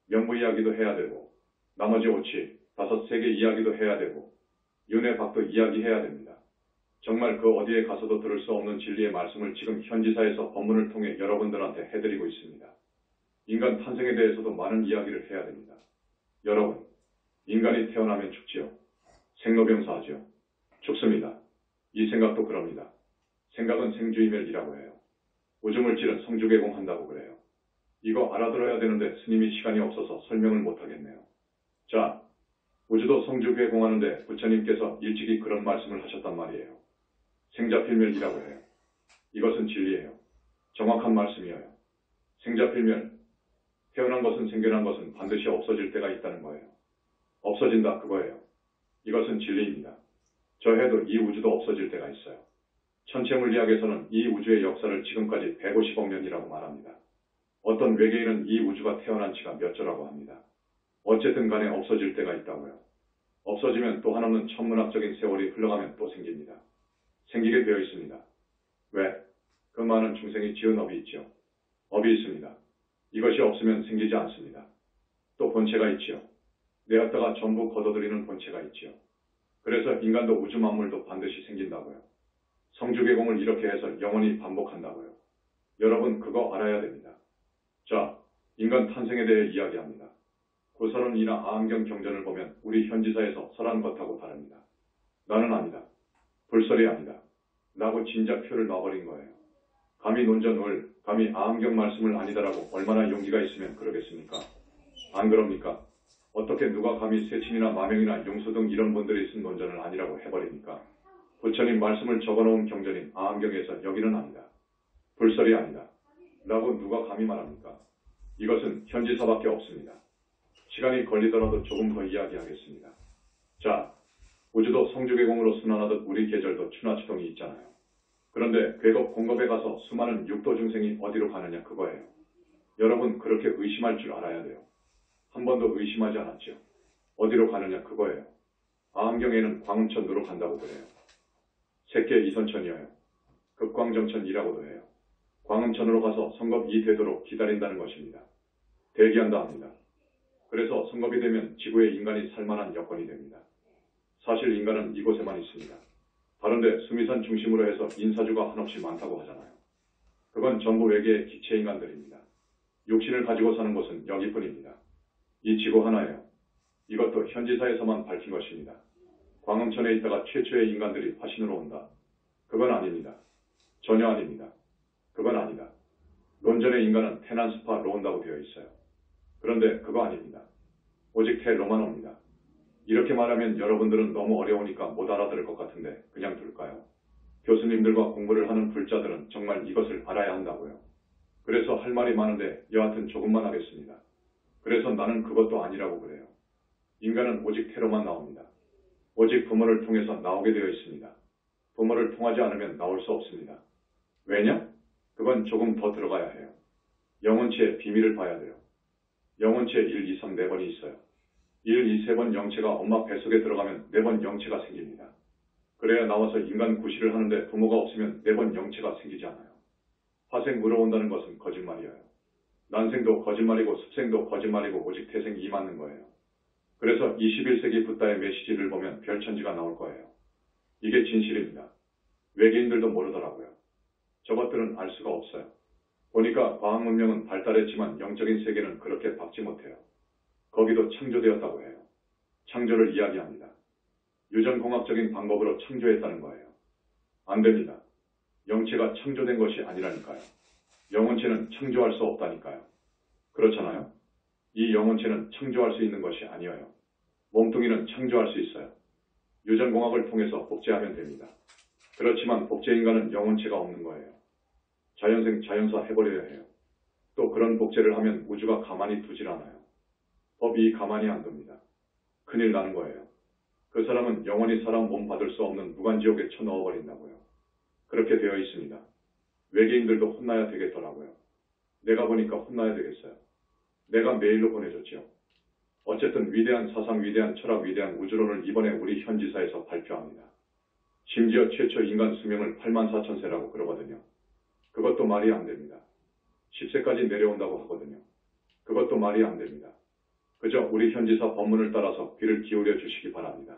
[SPEAKER 2] 명부 이야기도 해야 되고, 나머지 오치, 5세계 이야기도 해야 되고, 윤회박도 이야기해야 됩니다. 정말 그 어디에 가서도 들을 수 없는 진리의 말씀을 지금 현지사에서 법문을 통해 여러분들한테 해드리고 있습니다. 인간 탄생에 대해서도 많은 이야기를 해야 됩니다. 여러분, 인간이 태어나면 죽지요. 생로병사하죠. 죽습니다. 이 생각도 그럽니다. 생각은 생주이멸이라고 해요. 우주물질은 성주개공한다고 그래요. 이거 알아들어야 되는데 스님이 시간이 없어서 설명을 못하겠네요. 자, 우주도 성주개공하는데 부처님께서 일찍이 그런 말씀을 하셨단 말이에요. 생자필멸이라고 해요. 이것은 진리예요. 정확한 말씀이에요. 생자필멸, 태어난 것은 생겨난 것은 반드시 없어질 때가 있다는 거예요. 없어진다 그거예요. 이것은 진리입니다. 저 해도 이 우주도 없어질 때가 있어요. 천체물리학에서는 이 우주의 역사를 지금까지 150억 년이라고 말합니다. 어떤 외계인은 이 우주가 태어난 지가 몇 조라고 합니다. 어쨌든 간에 없어질 때가 있다고요. 없어지면 또 한없는 천문학적인 세월이 흘러가면 또 생깁니다. 생기게 되어 있습니다. 왜? 그 많은 중생이 지은 업이 있죠. 업이 있습니다. 이것이 없으면 생기지 않습니다. 또 본체가 있지요. 내었다가 전부 걷어들이는 본체가 있지요. 그래서 인간도 우주 만물도 반드시 생긴다고요. 성주개공을 이렇게 해서 영원히 반복한다고요. 여러분 그거 알아야 됩니다. 자, 인간 탄생에 대해 이야기합니다. 구설론이나 아함경 경전을 보면 우리 현지사에서 설한 것하고 다릅니다. 나는 아니다. 불설이 아니다. 라고 진작 표를 놔버린 거예요. 감히 논전을, 감히 아함경 말씀을 아니다라고 얼마나 용기가 있으면 그러겠습니까? 안 그럽니까? 어떻게 누가 감히 세친이나 마명이나 용수 등 이런 분들이 쓴 논전을 아니라고 해버립니까? 부처님 말씀을 적어놓은 경전인 아함경에서 여기는 아니다. 불설이 아니다. 라고 누가 감히 말합니까? 이것은 현지사밖에 없습니다. 시간이 걸리더라도 조금 더 이야기하겠습니다. 자, 우주도 성주개공으로 순환하듯 우리 계절도 추나추동이 있잖아요. 그런데 괴겁 공겁에 가서 수많은 육도 중생이 어디로 가느냐 그거예요. 여러분 그렇게 의심할 줄 알아야 돼요. 한 번도 의심하지 않았죠. 어디로 가느냐 그거예요. 아함경에는 광음천으로 간다고 그래요. 색계 이선천이어요. 극광정천이라고도 해요. 광음천으로 가서 성겁이 되도록 기다린다는 것입니다. 대기한다 합니다. 그래서 성겁이 되면 지구에 인간이 살만한 여건이 됩니다. 사실 인간은 이곳에만 있습니다. 다른데 수미산 중심으로 해서 인사주가 한없이 많다고 하잖아요. 그건 전부 외계의 기체인간들입니다. 육신을 가지고 사는 곳은 여기뿐입니다. 이 지구 하나예요. 이것도 현지사에서만 밝힌 것입니다. 광흥천에 있다가 최초의 인간들이 화신으로 온다. 그건 아닙니다. 전혀 아닙니다. 그건 아니다. 론전의 인간은 테난스파로 온다고 되어 있어요. 그런데 그거 아닙니다. 오직 테로만 옵니다. 이렇게 말하면 여러분들은 너무 어려우니까 못 알아들을 것 같은데 그냥 둘까요? 교수님들과 공부를 하는 불자들은 정말 이것을 알아야 한다고요. 그래서 할 말이 많은데 여하튼 조금만 하겠습니다. 그래서 나는 그것도 아니라고 그래요. 인간은 오직 테로만 나옵니다. 오직 부모를 통해서 나오게 되어 있습니다. 부모를 통하지 않으면 나올 수 없습니다. 왜냐? 그건 조금 더 들어가야 해요. 영혼체의 비밀을 봐야 돼요. 영혼체 1, 2, 3, 4번이 있어요. 1, 2, 3번 영체가 엄마 뱃속에 들어가면 4번 영체가 생깁니다. 그래야 나와서 인간 구실을 하는데 부모가 없으면 4번 영체가 생기지 않아요. 화생 물어온다는 것은 거짓말이에요. 난생도 거짓말이고 습생도 거짓말이고 오직 태생이 맞는 거예요. 그래서 21세기 붓다의 메시지를 보면 별천지가 나올 거예요. 이게 진실입니다. 외계인들도 모르더라고요. 저것들은 알 수가 없어요. 보니까 과학문명은 발달했지만 영적인 세계는 그렇게 박지 못해요. 거기도 창조되었다고 해요. 창조를 이야기합니다. 유전공학적인 방법으로 창조했다는 거예요. 안 됩니다. 영체가 창조된 것이 아니라니까요. 영혼체는 창조할 수 없다니까요. 그렇잖아요? 이 영혼체는 창조할 수 있는 것이 아니에요. 몸뚱이는 창조할 수 있어요. 유전공학을 통해서 복제하면 됩니다. 그렇지만 복제인간은 영혼체가 없는 거예요. 자연생 자연사 해버려야 해요. 또 그런 복제를 하면 우주가 가만히 두질 않아요. 법이 가만히 안 둡니다. 큰일 나는 거예요. 그 사람은 영원히 사람 몸 받을 수 없는 무간지옥에 쳐넣어버린다고요. 그렇게 되어 있습니다. 외계인들도 혼나야 되겠더라고요. 내가 보니까 혼나야 되겠어요. 내가 메일로 보내줬지요. 어쨌든 위대한 사상, 위대한 철학, 위대한 우주론을 이번에 우리 현지사에서 발표합니다. 심지어 최초 인간 수명을 84,000세라고 그러거든요. 그것도 말이 안 됩니다. 10세까지 내려온다고 하거든요. 그것도 말이 안 됩니다. 그저 우리 현지사 법문을 따라서 귀를 기울여 주시기 바랍니다.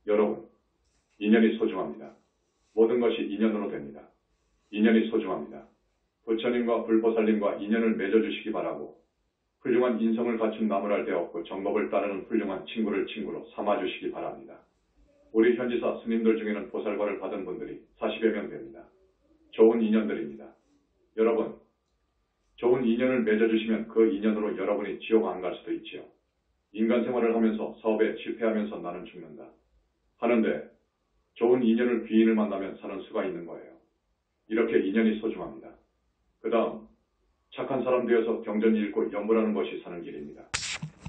[SPEAKER 2] 여러분, 인연이 소중합니다. 모든 것이 인연으로 됩니다. 인연이 소중합니다. 부처님과 불보살님과 인연을 맺어주시기 바라고 훌륭한 인성을 갖춘 나무랄 데 없고 정법을 따르는 훌륭한 친구를 친구로 삼아주시기 바랍니다. 우리 현지사 스님들 중에는 보살과를 받은 분들이 40여 명 됩니다. 좋은 인연들입니다. 여러분, 좋은 인연을 맺어주시면 그 인연으로 여러분이 지옥 안 갈 수도 있지요. 인간 생활을 하면서 사업에 실패하면서 나는 죽는다. 하는데 좋은 인연을 귀인을 만나면 사는 수가 있는 거예요. 이렇게 인연이 소중합니다. 그 다음, 착한 사람 되어서 경전 읽고 염불하는 것이 사는 길입니다.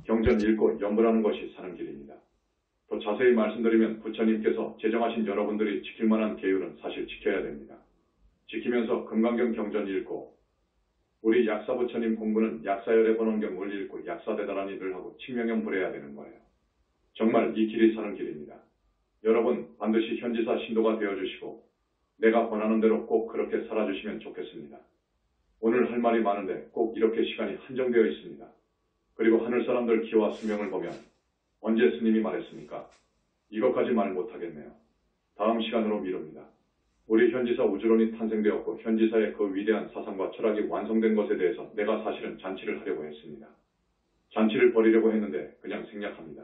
[SPEAKER 2] 경전 읽고 염불하는 것이 사는 길입니다. 더 자세히 말씀드리면 부처님께서 제정하신 여러분들이 지킬 만한 계율은 사실 지켜야 됩니다. 지키면서 금강경 경전 읽고 우리 약사부처님 공부는 약사열의 번원경을 읽고 약사대단한 일을 하고 칙명염 불해야 되는 거예요. 정말 이 길이 사는 길입니다. 여러분 반드시 현지사 신도가 되어주시고 내가 권하는 대로 꼭 그렇게 살아주시면 좋겠습니다. 오늘 할 말이 많은데 꼭 이렇게 시간이 한정되어 있습니다. 그리고 하늘 사람들 기와 수명을 보면 언제 스님이 말했습니까? 이것까지 말 못하겠네요. 다음 시간으로 미룹니다. 우리 현지사 우주론이 탄생되었고 현지사의 그 위대한 사상과 철학이 완성된 것에 대해서 내가 사실은 잔치를 하려고 했습니다. 잔치를 벌이려고 했는데 그냥 생략합니다.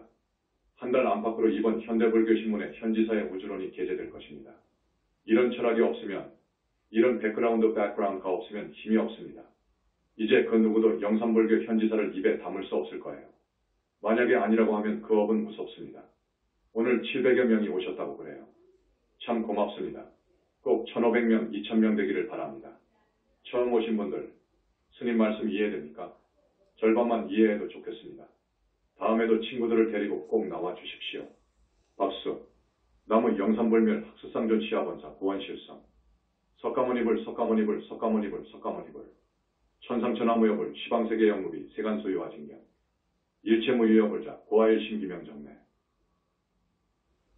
[SPEAKER 2] 한 달 안팎으로 이번 현대불교신문에 현지사의 우주론이 게재될 것입니다. 이런 철학이 없으면 이런 백그라운드가 없으면 힘이 없습니다. 이제 그 누구도 영산불교 현지사를 입에 담을 수 없을 거예요. 만약에 아니라고 하면 그 업은 무섭습니다. 오늘 700여 명이 오셨다고 그래요. 참 고맙습니다. 꼭 1500명, 2000명 되기를 바랍니다. 처음 오신 분들, 스님 말씀 이해됩니까? 절반만 이해해도 좋겠습니다. 다음에도 친구들을 데리고 꼭 나와 주십시오. 박수. 나무 영산불멸 학수상존 시아번사 구원실성. 석가모니불 석가모니불 석가모니불 석가모니불. 천상천하무여불 시방세계 영무비 세간소유화징경. 일체무유여불자 고아일심기명정매.